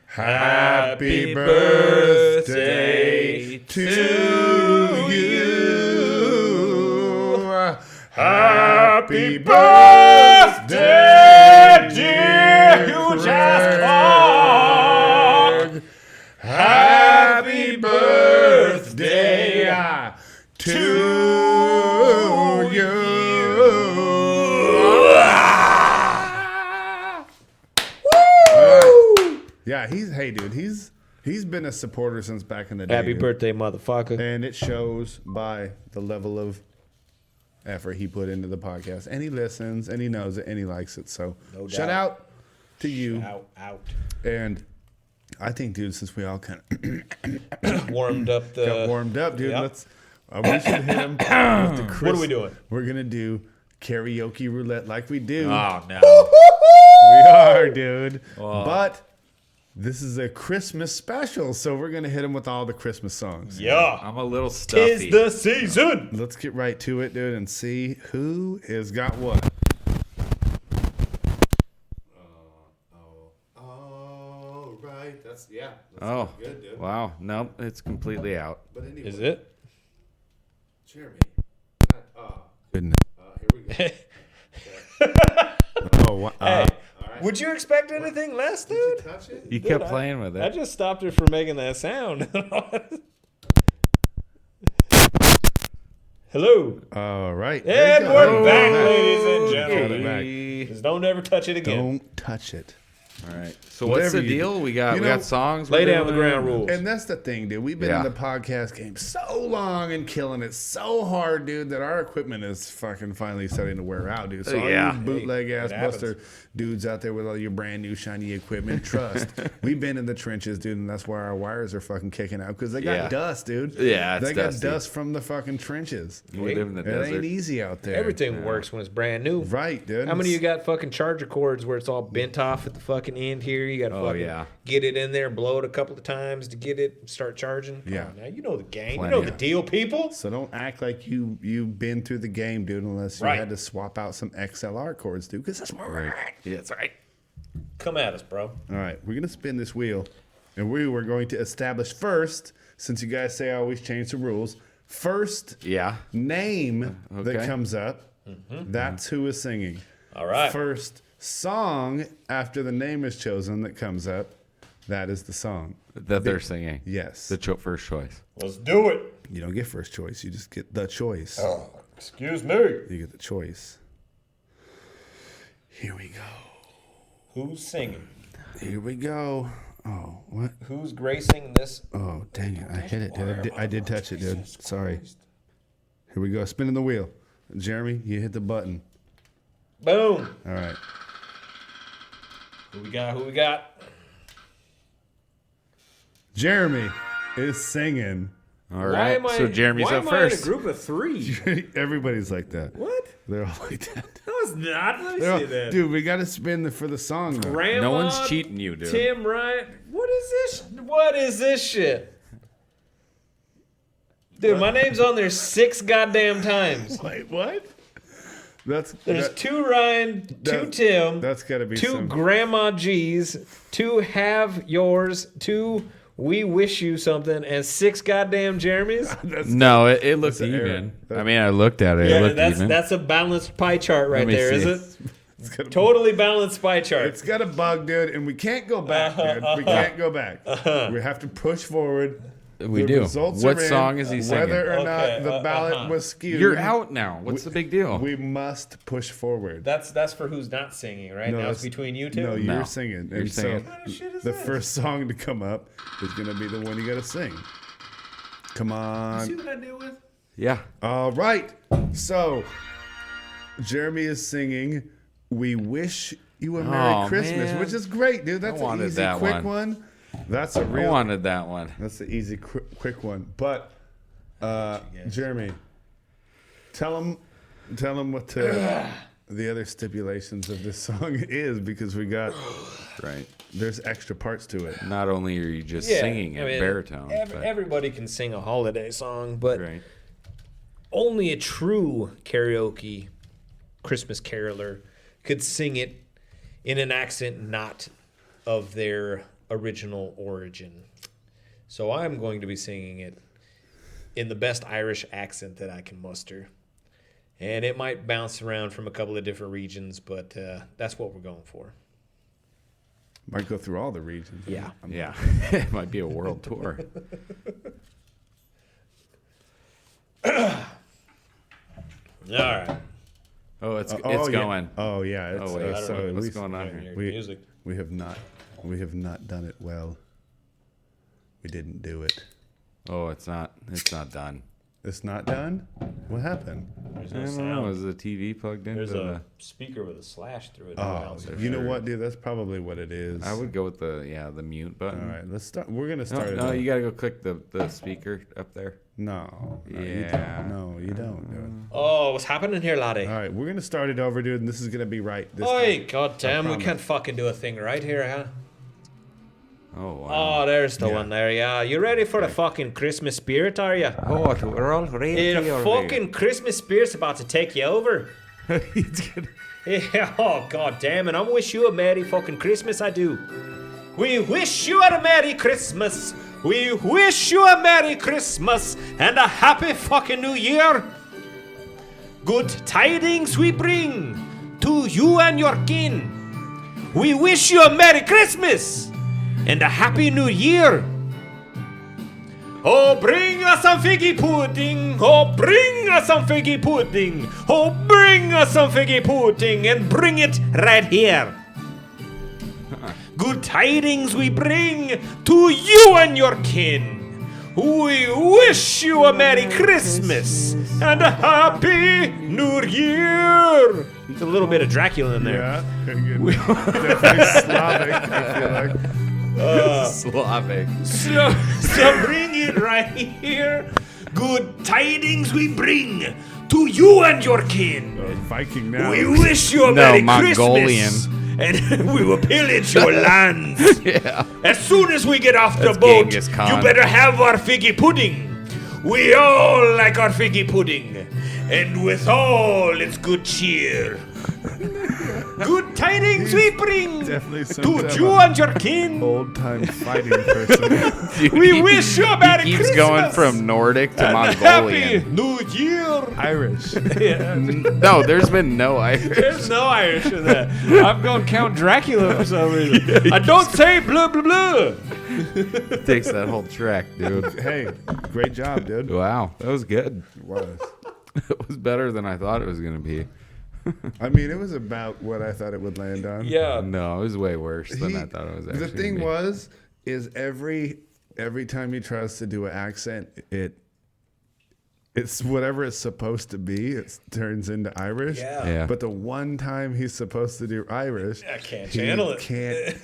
Happy birthday to you. Happy birthday, dear Hugh Jackson. Happy birthday to you. Yeah, he's been a supporter since back in the day. Happy dude. birthday, motherfucker. And it shows by the level of effort he put into the podcast. And he listens, and he knows it, and he likes it. So shout out to you. Out. And I think, dude, since we all kind of Warmed up the. got warmed up, dude, Yep. let's we should hit him with the What are we doing? We're going to do karaoke roulette like we do. Oh, no. We are, dude. But this is a Christmas special, so we're going to hit him with all the Christmas songs. Yeah. I'm a little stuffy. 'Tis the season. Let's get right to it, dude, and see who has got what. All right. That's Oh, good, dude. wow. Nope, it's completely out. But anyway, Is it? Jeremy. Goodness. Here we go. Oh, wow. Hey, would you expect anything less, dude? Touch it? You kept playing with I it. just stopped her from making that sound. Hello. All right. And There you go. we're back, Oh, ladies and Got gentlemen. it back. Just don't ever touch it again. Don't touch it. All right. So what's Whatever the you deal? do. We got You we know, got songs. Lay we're down the doing. ground rules. And that's the thing, dude. We've been Yeah. in the podcast game so long and killing it so hard, dude, that our equipment is fucking finally starting to wear out, dude. So all Yeah. you bootleg ass it happens. buster dudes out there with all your brand new shiny equipment, trust. We've been in the trenches, dude, and that's why our wires are fucking kicking out because they got Yeah. dust, dude. Yeah, it's they got dusty. dust from the fucking trenches. We live in the It desert. ain't easy out there. Everything works when it's brand new. Right, dude. How many of you got fucking charger cords where it's all bent off at the fucking end here? You got to fucking yeah. get it in there, blow it a couple of times to get it, start charging. Yeah. Come on now, you know the game. Plenty. You know the deal, people. So don't act like you've been through the game, dude, unless you Right. had to swap out some XLR cords, dude, because that's more right. Yeah, that's right. Come at us, bro. All right, we're going to spin this wheel, and we were going to establish first, since you guys say I always change the rules, first Yeah. name that Okay. comes up, that's who is singing. All right. First song after the name is chosen that comes up, that is the song. That they're singing. Yes. The first choice. Let's do it. You don't get first choice, you just get the choice. Oh, excuse me. You get the choice. Here we go. Who's singing? Here we go. Oh, what? Who's gracing this? Oh, dang it. I hit it, dude. I did touch it, dude. Sorry. Here we go. Spinning the wheel. Jeremy, you hit the button. Boom. All right. Who we got? Who we got? Jeremy is singing. All right. So Jeremy's up first. in a group of three? Everybody's like that. What? They're all like that. No, it's not. Let me They're all- see that. dude, we got to spin for the song. Though. Grandma, No one's cheating you, dude. Tim Ryan. What is this? What is this shit? Dude, my name's on there 6 goddamn times. Wait, what? There's Two Ryan, two that- Tim, that's got to be two some. Grandma G's, 2 Have Yours, 2 We Wish You Something, and 6 goddamn Jeremys. No, it looked an error. even. I mean, I looked at it. It Yeah, looked that's even. that's a balanced pie chart right Let me there, see. is it? It's got a, Totally balanced pie chart. it's got a bug, dude, and we can't go back, dude. We can't go back. We have to push forward. we The do. results What are in, song is he singing? Whether or Okay, not the ballot was skewed. You're out now. What's the big deal? We must push forward. That's for who's not singing, right? No, now it's that's- between you two. No, you're No. singing. You're and singing. so What kind of shit is the this? first song to come up is going to be the one you got to sing. Come on. See what I deal with? Yeah. All right. So Jeremy is singing We Wish You a Merry Oh, Christmas, man. which is great, dude. That's I an wanted easy, that quick one. one. That's a I real. wanted that one. That's the easy, quick one. But Jeremy, tell them what the other stipulations of this song is, because we got Right. there's extra parts to it. Not only are you just singing it baritone, but Everybody can sing a holiday song, but right. only a true karaoke Christmas caroler could sing it in an accent not of their original origin. So I'm going to be singing it in the best Irish accent that I can muster. And it might bounce around from a couple of different regions, but that's what we're going for. Might go through all the regions. Yeah. Yeah, it might be a world tour. All right. Oh, it's yeah. going. Oh yeah. It's, Oh, wait. so What's going on here? Music. we have not done it well. We didn't do it. Oh, it's not done. It's not done. What happened? There's I no don't know. sound. Is the TV plugged into There's the? a speaker with a slash through it. Oh, you know what, dude? That's probably what it is. I would go with the mute button. All right, let's start. We're gonna No, start. it no, over. you gotta go click the speaker up there. No, you Yeah. don't. No, you don't do it. Oh, what's happening here, laddie? All right, we're gonna start it over, dude, and this is gonna be right. This Oi, time. goddamn, we promise. can't fucking do a thing right here, huh? Oh wow. Oh, there's the Yeah. one there, yeah. You ready for the fucking Christmas spirit, are you? Oh, we're all ready. The fucking Christmas spirit's about to take you over. He's gonna. Yeah, oh, goddamn, and I wish you a Merry fucking Christmas, I do. We wish you a Merry Christmas. We wish you a Merry Christmas and a Happy fucking New Year. Good tidings we bring to you and your kin. We wish you a Merry Christmas and a Happy New Year. Oh, bring us some figgy pudding. Oh, bring us some figgy pudding. Oh, bring us some figgy pudding and bring it right here. Good tidings we bring to you and your kin. We wish you a Merry Christmas and a Happy New Year. There's a little bit of Dracula in there. Yeah, definitely Slavic. I feel like. Slavic. So bring it right here. Good tidings we bring to you and your kin. Viking now. We wish you a No, Merry Mongolian. Christmas. And we will pillage your lands. Yeah. As soon as we get off the That's boat, Genghis Khan. you better have our figgy pudding. We all like our figgy pudding. And with all its good cheer. Good tidings we bring Definitely to some you and your kin. old time fighting person. Dude, We wish you a Merry He keeps Christmas. going from Nordic to and a Mongolian. Happy New Year. Irish. No, there's been no Irish. There's no Irish in that. I'm going Count Dracula for some reason. I don't say blah, blah, blah. Takes that whole track, dude. Hey, great job, dude. Wow, that was good. It was. It was better than I thought it was gonna be. I mean, it was about what I thought it would land on. Yeah. No, it was way worse than I thought it was. Actually The thing gonna be. was, is every time he tries to do an accent, it's whatever it's supposed to be. It turns into Irish. Yeah. Yeah. But the one time he's supposed to do Irish, I can't he channel it. Can't.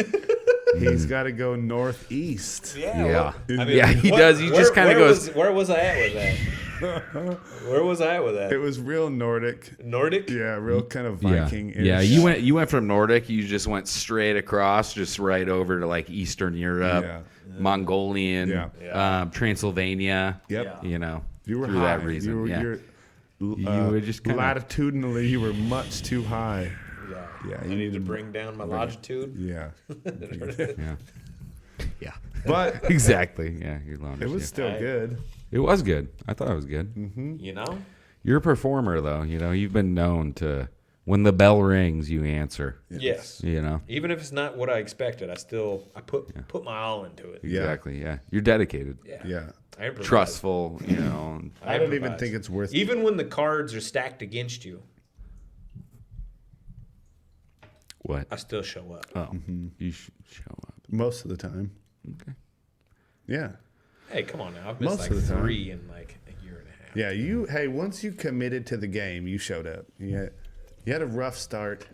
He's got to go northeast. Yeah. well, Yeah, he does. He just kind of goes. Where was I at with that? Where was I at with that? It was real Nordic. Nordic? Yeah, real kind of Yeah. Viking. Yeah, you went from Nordic, you just went straight across, just right over to like Eastern Europe, Yeah. Mongolian, Yeah. Transylvania. Yep. You know, You were through high. that reason. You're, You were just kinda- latitudinally, you were much too high. Yeah, I you need to bring down my longitude. Yeah, yeah. Yeah. but Exactly. Yeah, you're long. it was still Hey. good. It was good. I thought it was good. You know? You're a performer, though. You know, you've been known to when the bell rings, you answer. Yes. You know. Even if it's not what I expected, I put my all into it. Yeah. Exactly. Yeah. You're dedicated. Yeah, I improvise. Trustful. You know. I don't even improvise. think it's worth. Even when the cards are stacked against you, What? I still show up. Oh, you should show up. Most of the time. Okay. Yeah. Hey, come on now. I've missed Most like of the time. 3 in like a year and a half. Yeah, hey, once you committed to the game, you showed up. You had a rough start,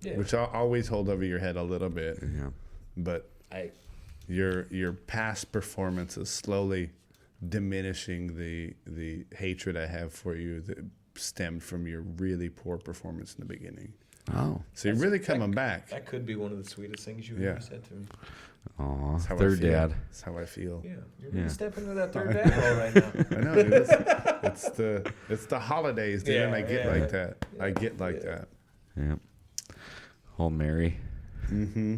Yeah. which I'll always hold over your head a little bit. Yeah. But Hey, your past performance is slowly diminishing the hatred I have for you that stemmed from your really poor performance in the beginning. Oh. So you're really coming back. That could be one of the sweetest things you've ever said to me. Aw, That's how I third feel. dad. That's how I feel. Yeah, you're really Yeah. stepping into that third dad role right now. I know, dude. It's the holidays, dude, and I get like that. I get like that. Yep. Old Mary. Mm-hmm.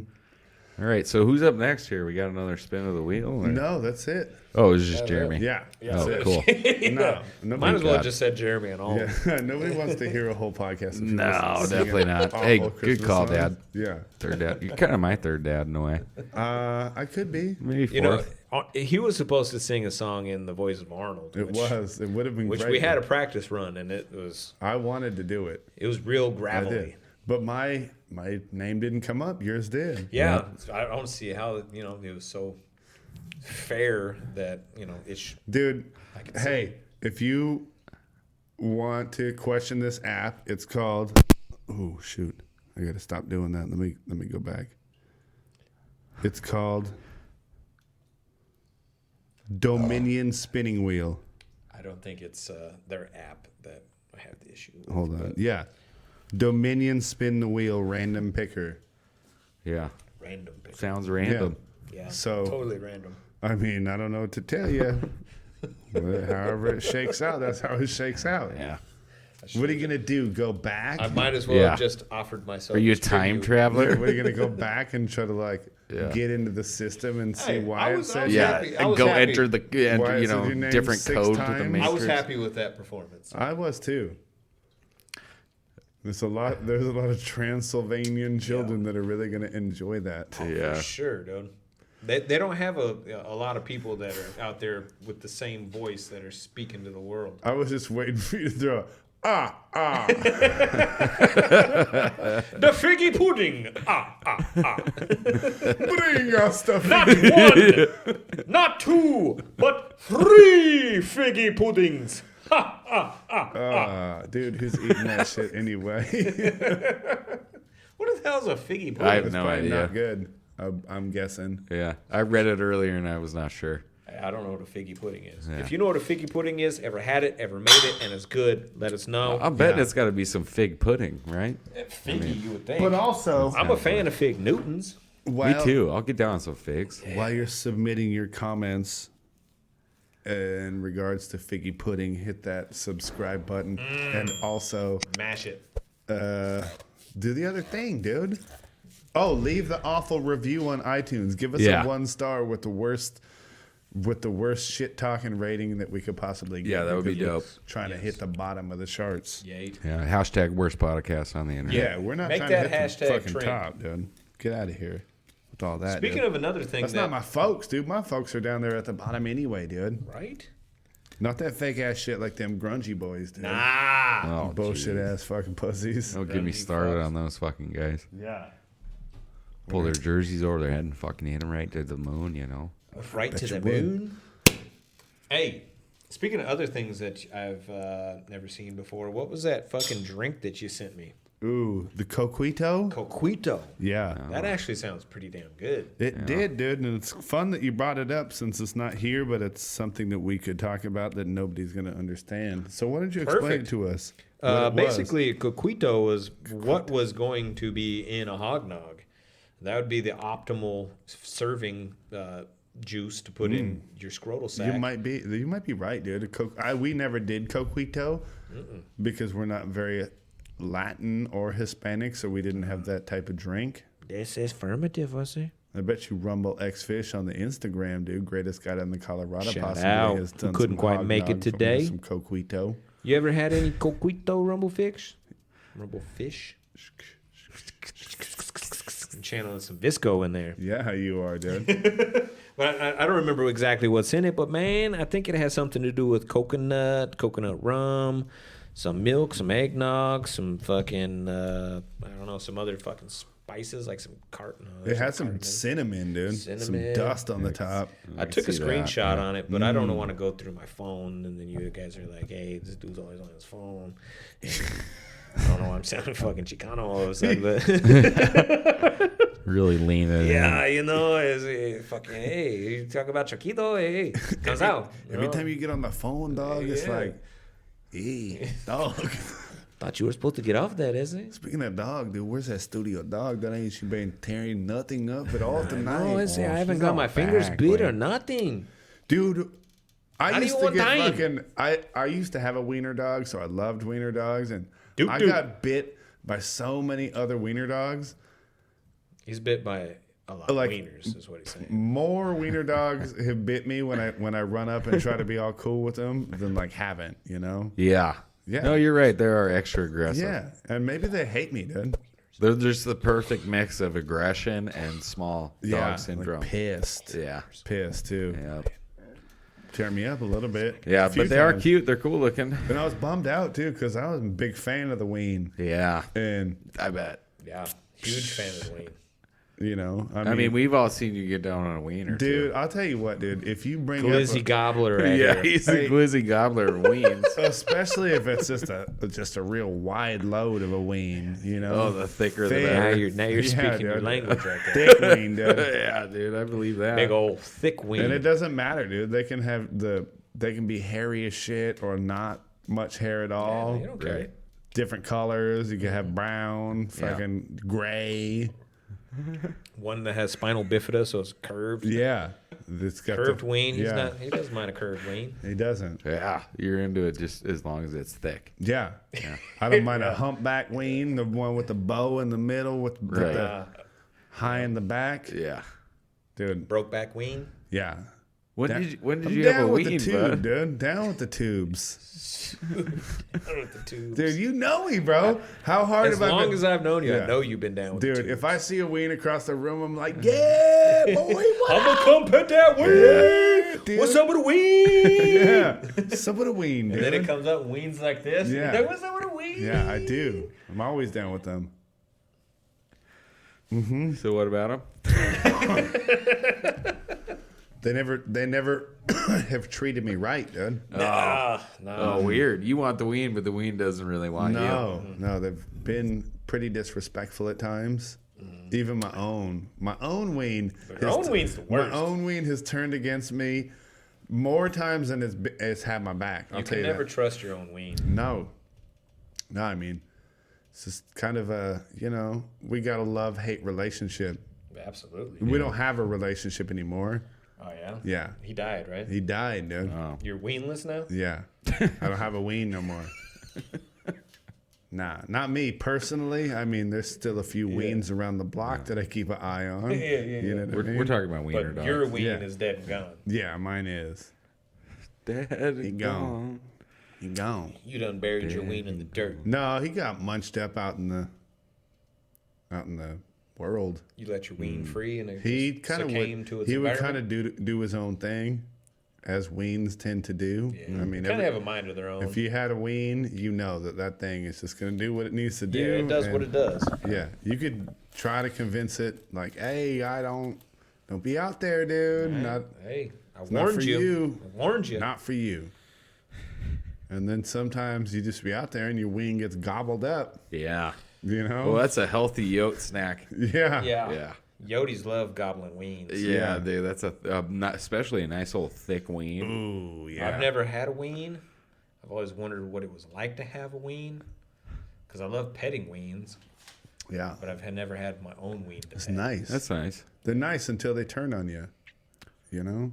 All right, so who's up next here? We got another spin of the wheel? Or? No, that's it. Oh, it was just Jeremy. Yeah. Oh, that's it. cool. No, Might as well God. have just said Jeremy and all. Yeah, nobody wants to hear a whole podcast. Of you No, listening to definitely singing not. awful Hey, good Christmas call, songs. Dad. Yeah, Third dad. You're kind of my third dad in a way. I could be. Maybe You know, fourth. he was supposed to sing a song in the voice of Arnold. It was. It would have been Which great. we had a practice run, and it was I wanted to do it. real I gravelly. did, but my name didn't come up. Yours did. Yeah, I don't see how it was so fair that Dude, can see. hey, if you want to question this app, it's called. Oh shoot! I gotta stop doing that. Let me go back. It's called Dominion Spinning Wheel. I don't think it's their app that I have the issue with. Hold on. but Yeah, Dominion Spin the Wheel Random Picker. Yeah. Random pick. Sounds random. Yeah, So- totally random. I mean, I don't know what to tell you. However it shakes out, that's how it shakes out. Yeah. What are you gonna do? Go back? I might as well Yeah. have just offered myself. Are you a as time tribute. traveler? What are you gonna go back and try to Yeah. get into the system and see Hey, why I it was says Yeah. happy. I And was go happy. enter the Why is it your name different 6 code to the times? matrix. I was happy with that performance. I was too. There's a lot of Transylvanian children that are really gonna enjoy that. Yeah. For sure, dude. They don't have a lot of people that are out there with the same voice that are speaking to the world. I was just waiting for you to throw The figgy pudding. bring us the Not one, not two, but 3 figgy puddings. dude, who's eating that shit anyway? What the hell's a figgy pudding? I have It's no probably idea. not good. I'm guessing. Yeah. I read it earlier and I was not sure. I don't know what a figgy pudding is. Yeah. If you know what a figgy pudding is, ever had it, ever made it, and it's good, let us know. I'm betting Yeah. it's got to be some fig pudding, right? Figgy, you would think. But also, I'm a fan of Fig Newtons. Me too. I'll get down on some figs. While you're submitting your comments in regards to Figgy Pudding, hit that subscribe button and also Mash it. do the other thing, dude. Oh, leave the awful review on iTunes. Give us Yeah. a 1 star with the worst shit talking rating that we could possibly get. Yeah, that would be because we're dope. Trying to hit the bottom of the charts. Yay. Yeah. Hashtag worst podcast on the internet. Yeah, we're not Make trying that to hit hashtag the fucking trend. top, dude. Get out of here with all that. Speaking dude. of another thing That's not my folks, dude. My folks are down there at the bottom anyway, dude. right? Not that fake ass shit like them grungy boys, dude. Nah. Oh, Bullshit geez. ass fucking pussies. Don't get me Grungy started fucks. on those fucking guys. Yeah. Pull their jerseys over their head and fucking hit them right to the moon, you know? Right to the you would. moon. Hey, speaking of other things that I've never seen before, what was that fucking drink that you sent me? Ooh, the coquito? Coquito. Yeah. That actually sounds pretty damn good. It did, dude, and it's fun that you brought it up since it's not here, but it's something that we could talk about that nobody's going to understand. So why don't you explain Perfect. it to us? what it was? Basically, coquito was what was going to be in a hog nog. That would be the optimal serving juice to put in your scrotal sac. You might be right, dude. We never did coquito because we're not very Latin or Hispanic, so we didn't have that type of drink. This is affirmative, was it? I bet you Rumble X Fish on the Instagram, dude. Greatest guy down the Colorado Shout possibly out. has Who done couldn't some quite hog make it nog from today. Some coquito. You ever had any coquito rumble fish? Rumble fish? I'm channeling some Visco in there. Yeah, you are, dude. But I don't remember exactly what's in it, but man, I think it has something to do with coconut rum, some milk, some eggnog, some fucking, I don't know, some other fucking spices, like some It has some cinnamon, dude. Some Cinnamon. dust on the top. I took a see that, screenshot yeah. on it, but I don't want to go through my phone, and then you guys are like, hey, this dude's always on his phone. And I don't know why I'm sounding fucking Chicano all of a sudden, but Really lean it yeah, in. you know, it's fucking, hey, you talk about Chiquito, hey, comes out. Every time you get on the phone, dog, it's Yeah. like, hey, dog. Thought you were supposed to get off that, isn't it? Speaking of dog, dude, where's that studio dog? That ain't she been tearing nothing up at all tonight. No, I say I haven't she's got all my fingers back, bit like- or nothing. Dude, I How do used you to want get time? fucking. I used to have a wiener dog, so I loved wiener dogs, and Doop, I doop. got bit by so many other wiener dogs. He's bit by a lot Like- of wieners, is what he's saying. More wiener dogs have bit me when I run up and try to be all cool with them than like haven't, you know? Yeah. Yeah. No, you're right. They are extra aggressive. Yeah, and maybe they hate me, dude. They're just the perfect mix of aggression and small dog Yeah, syndrome. like pissed. Yeah. Pissed too. Yeah. Tear me up a little bit. Yeah, A few but they are times. cute. They're cool looking. And I was bummed out too because I was a big fan of the ween, Yeah. and I bet. Yeah, huge fan of the wien. you know, I mean, we've all seen you get down on a wiener, dude, I'll tell you what, dude. If you bring Glizzy up, gobbler too. right Yeah, here. he's Hey. a glizzy gobbler of weens. especially if it's just a real wide load of a ween, you know. Oh, the thicker the Thick. Now better. you're Yeah, speaking your dude. language right there. Thick ween, dude. Yeah, dude, I believe that. Big old thick wien. And it doesn't matter, dude. They can be hairy as shit or not much hair at all. you don't care. Different colors. You can have brown, fucking gray. One that has spinal bifida, so it's curved. Yeah, it's got Curved the, wien. Yeah, He doesn't mind a curved wien. he doesn't. Yeah, you're into it just as long as it's thick. Yeah, I don't mind a humpback ween, the one with the bow in the middle with Right. the high in the back, Yeah. dude. Brokeback wien. Yeah. When Down- did I'm you have a down with ween, the tube, bud? dude. Down with the tubes. With the tubes. Dude, you know me, bro. How hard As have I long been? as I've known you, Yeah. I know you've been down with the Dude, tubes. if I see a ween across the room, I'm like, yeah, boy, what I'm gonna come pet that wien. Yeah, dude. What's up with a wien? Yeah, some of the ween, dude. And then it comes out wiens like this. Yeah. Like, what's up with a wien? Yeah, I do. I'm always down with them. So what about him? They never have treated me right, dude. No. Oh, weird. You want the ween, but the ween doesn't really want you. No, they've been pretty disrespectful at times. Even my own ween. Your own wien's the worst. My own ween has turned against me more times than it's had my back. I'll You tell can you never that. trust your own wien. No, I mean, it's just kind of a, we got a love-hate relationship. Absolutely. We don't have a relationship anymore. Oh, yeah? Yeah. He died, right? He died, dude. You're wienless now? Yeah. I don't have a ween no more. Nah, not me personally. I mean, there's still a few weens around the block that I keep an eye on. You know what I mean? We're talking about wiener But dogs. your wien Yeah. is dead and gone. Yeah, mine is. Dead He and gone. gone. He gone. You done buried your wien in the dirt. No, he got munched up out in the world. You let your wien free and it He just kind of succumbed to its he would environment? kind of do his own thing, as weens tend to do. I mean, Kind of have a mind of their own. if you had a ween, you know that thing is just going to do what it needs to do. Yeah, it does what and- it does. Yeah, you could try to convince it, like, hey, don't be out there, dude. Not Hey, I not warned for you. you. I warned you. not for you. And then sometimes you just be out there and your wing gets gobbled up. Yeah. You know? Well, that's a healthy yote snack. yeah. Yeah. Yeah. Yodis love goblin wiens. Yeah, dude. That's especially a nice old thick ween. Ooh, yeah. I've never had a wien. I've always wondered what it was like to have a ween. Because I love petting weens, Yeah. but I've never had my own ween to It's pet. nice. That's nice. They're nice until they turn on you. You know?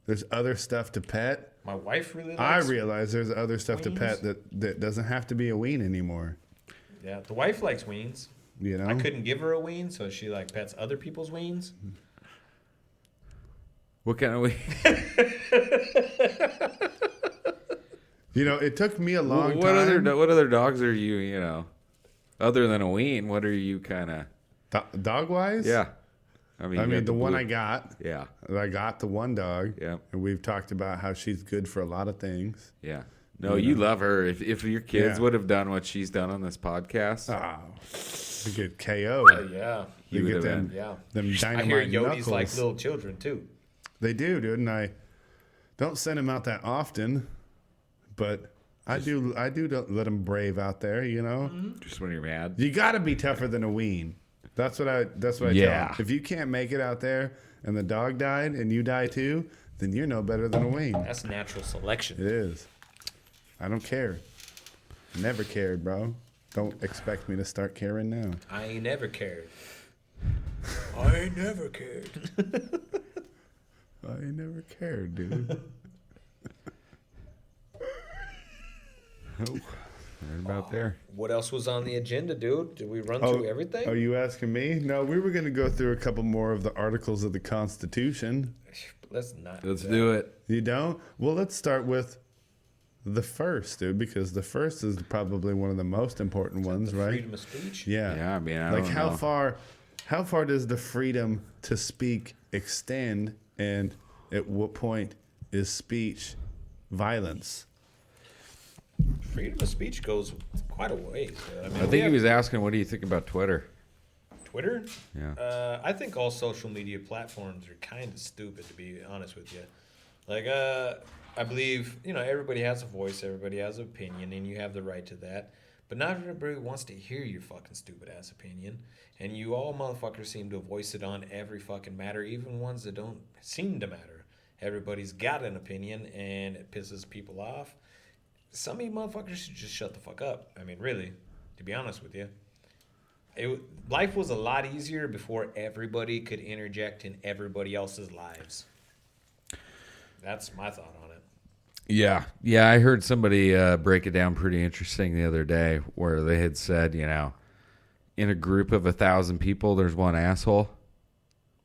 There's other stuff to pet. My wife really I likes realize there's other stuff to pet weens? that doesn't have to be a ween anymore. Yeah, the wife likes weens. You know? I couldn't give her a ween, so she like pets other people's weens. What kind of ween? You know, it took me a long what time. what other dogs are you? You know, other than a ween, what are you kind of? Dog wise? Yeah. I mean, I you mean, got the one blue- I got, Yeah. I got the one dog. Yeah. And we've talked about how she's good for a lot of things. Yeah. No, you love her. If your kids Yeah. would have done what she's done on this podcast, Oh, you get KO. Oh yeah, You You would get have them, been. yeah. them I dynamite hear Yodis knuckles. like little children too. They do, dude. And I don't send them out that often, but I do let them brave out there, you know. Just when you're mad. You got to be tougher than a ween. That's what I tell Yeah. them. If you can't make it out there and the dog died and you die too, then you're no better than a ween. That's natural selection. It is. I don't care. Never cared, bro. Don't expect me to start caring now. I ain't never cared. I ain't never cared. I never cared, dude. Right about there. What else was on the agenda, dude? Did we run through everything? Are you asking me? No, we were going to go through a couple more of the articles of the Constitution. Let's not. Let's do it. You don't? Well, let's start with the first, dude, because the first is probably one of the most important ones, right? Freedom of speech. Yeah. Yeah, I mean, I like don't how know. how far does the freedom to speak extend, and at what point is speech violence? Freedom of speech goes quite a ways. I mean, I think he was asking, what do you think about Twitter? Twitter. Yeah. I think all social media platforms are kind of stupid, to be honest with you. Like, I believe, everybody has a voice, everybody has an opinion, and you have the right to that. But not everybody wants to hear your fucking stupid ass opinion. And you all motherfuckers seem to voice it on every fucking matter, even ones that don't seem to matter. Everybody's got an opinion, and it pisses people off. Some of you motherfuckers should just shut the fuck up. I mean, really, to be honest with you. Life was a lot easier before everybody could interject in everybody else's lives. That's my thought on it. Yeah. Yeah, I heard somebody break it down pretty interesting the other day where they had said, in a group of 1,000 people, there's one asshole.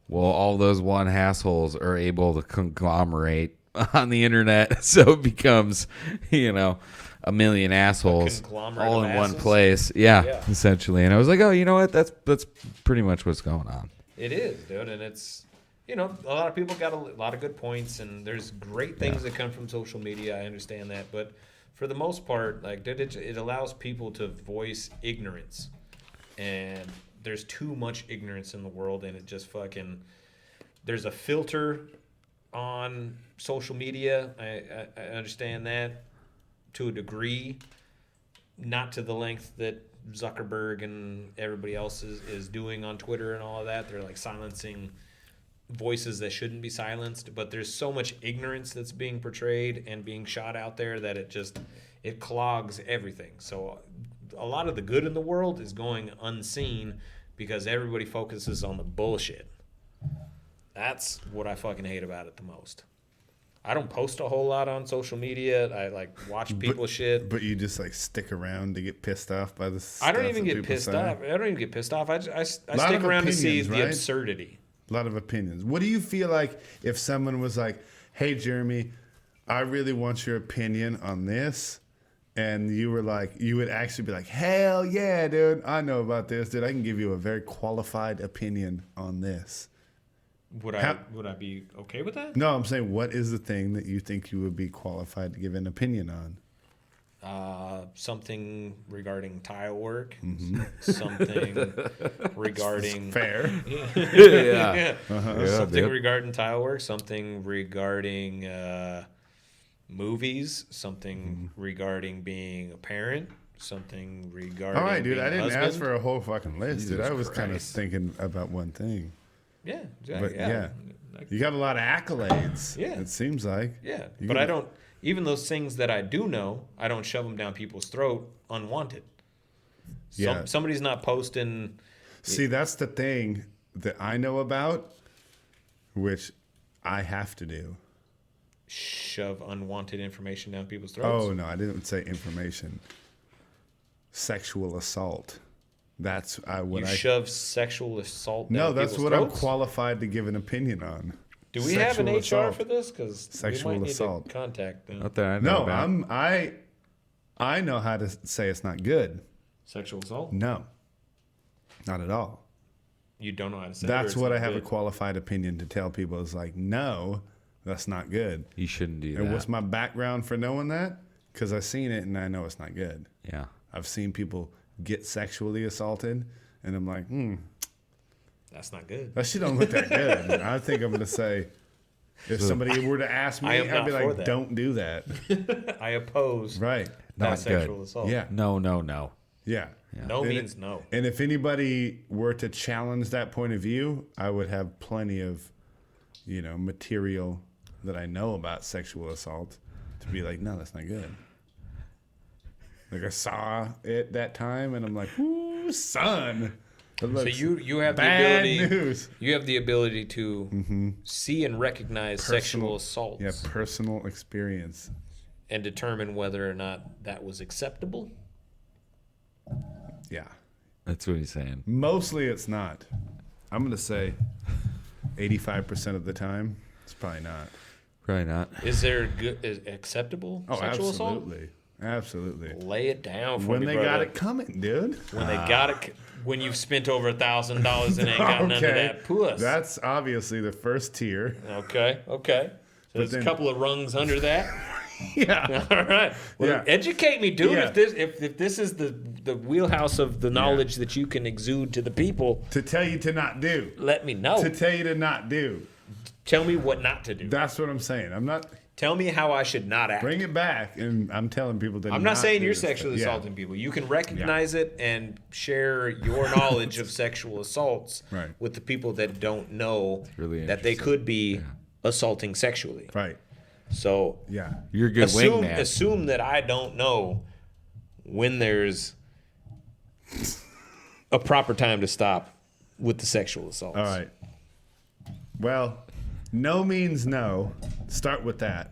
Well, all those one assholes are able to conglomerate on the internet, so it becomes, a million assholes conglomerate all of in one asses? place. Yeah, Yeah. essentially. And I was like, oh, you know what? That's pretty much what's going on. It is, dude, and it's a lot of people got a lot of good points, and there's great things that come from social media. I understand that, but for the most part, like, dude, it allows people to voice ignorance, and there's too much ignorance in the world, and it just fucking there's a filter on social media. I understand that to a degree, not to the length that Zuckerberg and everybody else is doing on Twitter and all of that. They're like silencing voices that shouldn't be silenced, but there's so much ignorance that's being portrayed and being shot out there that it clogs everything. So a lot of the good in the world is going unseen because everybody focuses on the bullshit. That's what I fucking hate about it the most. I don't post a whole lot on social media. I watch people shit. But you just stick around to get pissed off by the I don't even get pissed off. I stick around to see the absurdity. A lot of opinions. What do you feel like if someone was like, hey, Jeremy, I really want your opinion on this? And you were like, you would actually be like, hell yeah, dude, I know about this. Dude, I can give you a very qualified opinion on this. Would I be okay with that? No, I'm saying, what is the thing that you think you would be qualified to give an opinion on? Something regarding tile work. Mm-hmm. Something regarding Fair. Yeah. something regarding tile work. Something regarding movies. Something regarding being a parent. Something regarding. All right, dude. being I didn't husband. ask for a whole fucking list, dude. Jesus I was kind of Christ. thinking about one thing. Yeah, But yeah. Like, You got a lot of accolades. Yeah. It seems like. yeah. You But can- I don't. Even those things that I do know, I don't shove them down people's throat unwanted. Yeah. Somebody's not posting. See, that's the thing that I know about, which I have to do. Shove unwanted information down people's throats. Oh, no, I didn't say information. Sexual assault. That's what You I. shove sexual assault down No, that's people's what I'm throats? qualified to give an opinion on. Do we have an HR Sexual assault. for this? Because we Sexual might need assault. to contact them. Not that I know No, about. I know how to say it's not good. Sexual assault? No, not at all. You don't know how to say it, or That's it's what not I have a good? qualified opinion to tell people. Is like, no, that's not good. You shouldn't do And that. what's my background for knowing that? Because I've seen it and I know it's not good. Yeah. I've seen people get sexually assaulted, and I'm like, That's not good. that shit don't look that good. And I think I'm gonna say, If somebody were to ask me, I am I'd not be for like, that. don't do that. I oppose Right. that Not sexual good. assault. Yeah. No. Yeah. No And means no. And if anybody were to challenge that point of view, I would have plenty of, material that I know about sexual assault to be like, no, that's not good. Like I saw it that time, and I'm like, ooh, son. So you have the bad ability. news. You have the ability to see and recognize sexual assaults Yeah, personal experience. and determine whether or not that was acceptable. Yeah. That's what he's saying. Mostly it's not. I'm going to say 85% of the time, it's probably not. Probably not. Is there acceptable sexual assault? absolutely. Absolutely. Lay it down for When me, they brother. got it coming, dude. When they got it, when you've spent over $1,000 and ain't got none of that puss. That's obviously the first tier. Okay. So there's then- a couple of rungs under that. Yeah. All right. Well, Yeah. educate me, dude. Yeah. If this is the wheelhouse of the knowledge that you can exude to the people, To tell you to not do. let me know. To tell you to not do. Tell me what not to do. That's what I'm saying. I'm not. Tell me how I should not act. Bring it back, and I'm telling people to. I'm not saying do you're this sexually stuff. assaulting people. You can recognize it and share your knowledge of sexual assaults Right. with the people that don't know really that they could be assaulting sexually. Yeah. Right. So Yeah. You're a good wingman. assume that I don't know when there's a proper time to stop with the sexual assaults. All right. Well, no means no. Start with that.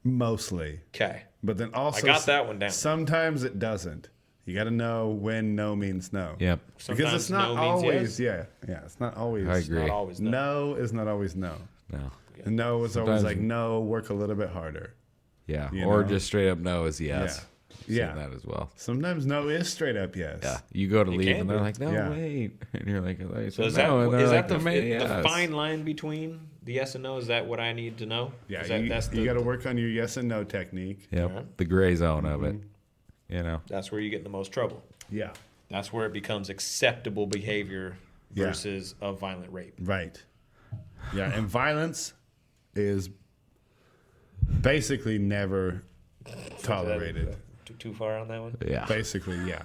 Mostly. Okay. But then also, I got that one down. Sometimes it doesn't. You got to know when no means no. Yep. Because Sometimes it's not no means always. Yeah. It's not always. I agree. Not always no. No is not always no. No. And no is always Sometimes- like no. Work a little bit harder. Yeah. You Or know? just straight up no is yes. Yeah. Seen that as well. Sometimes no is straight up yes. Yeah. You go to leave can and they're be. like, no, Yeah. wait. And you're like, So is no. And they're like, that "No, the yes." fine line between the yes and no? Is that what I need to know? Yeah. Is that, You got to work on your yes and no technique. Yep. Alright. The gray zone of it. That's where you get in the most trouble. Yeah. That's where it becomes acceptable behavior Yeah. versus a violent rape. Right. Yeah. And violence is basically never tolerated. Too far on that one? Yeah. Basically, yeah.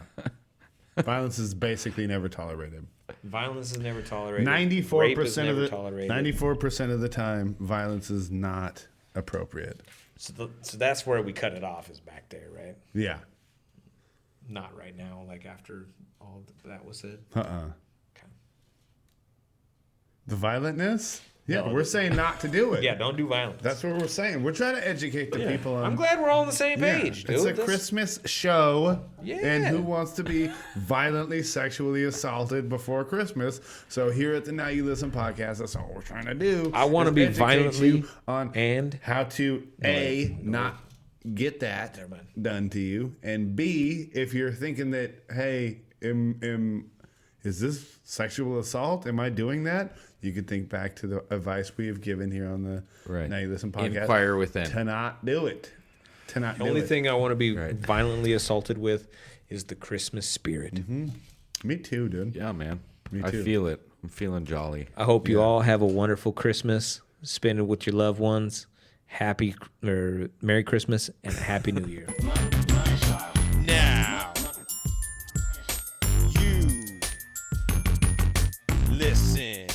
Violence is basically never tolerated. Violence is never tolerated. 94% Rape is of never the tolerated. 94% of the time, violence is not appropriate. So that's where we cut it off, is back there, right? Yeah. Not right now, like after all that was said. Uh-uh. Okay. The violentness? Yeah, No, we're saying not to do it. Yeah, don't do violence. That's what we're saying. We're trying to educate the people on. I'm glad we're all on the same Yeah, page, dude. it's a That's- Christmas show. Yeah. And who wants to be violently sexually assaulted before Christmas? So here at the Now You Listen podcast, that's all we're trying to do. I wanna is be educate violently you on and- how to not get that Never mind. done to you, and B, if you're thinking that, hey, is this sexual assault? Am I doing that? You could think back to the advice we have given here on the Right. Now You Listen podcast. Inquire within. To not do it. To not The do only it. thing I want to be violently assaulted with is the Christmas spirit. Me too, dude. Yeah, man. Me I too. feel it. I'm feeling jolly. I hope you all have a wonderful Christmas, spend it with your loved ones. Merry Christmas and a Happy New Year. Now, you listen.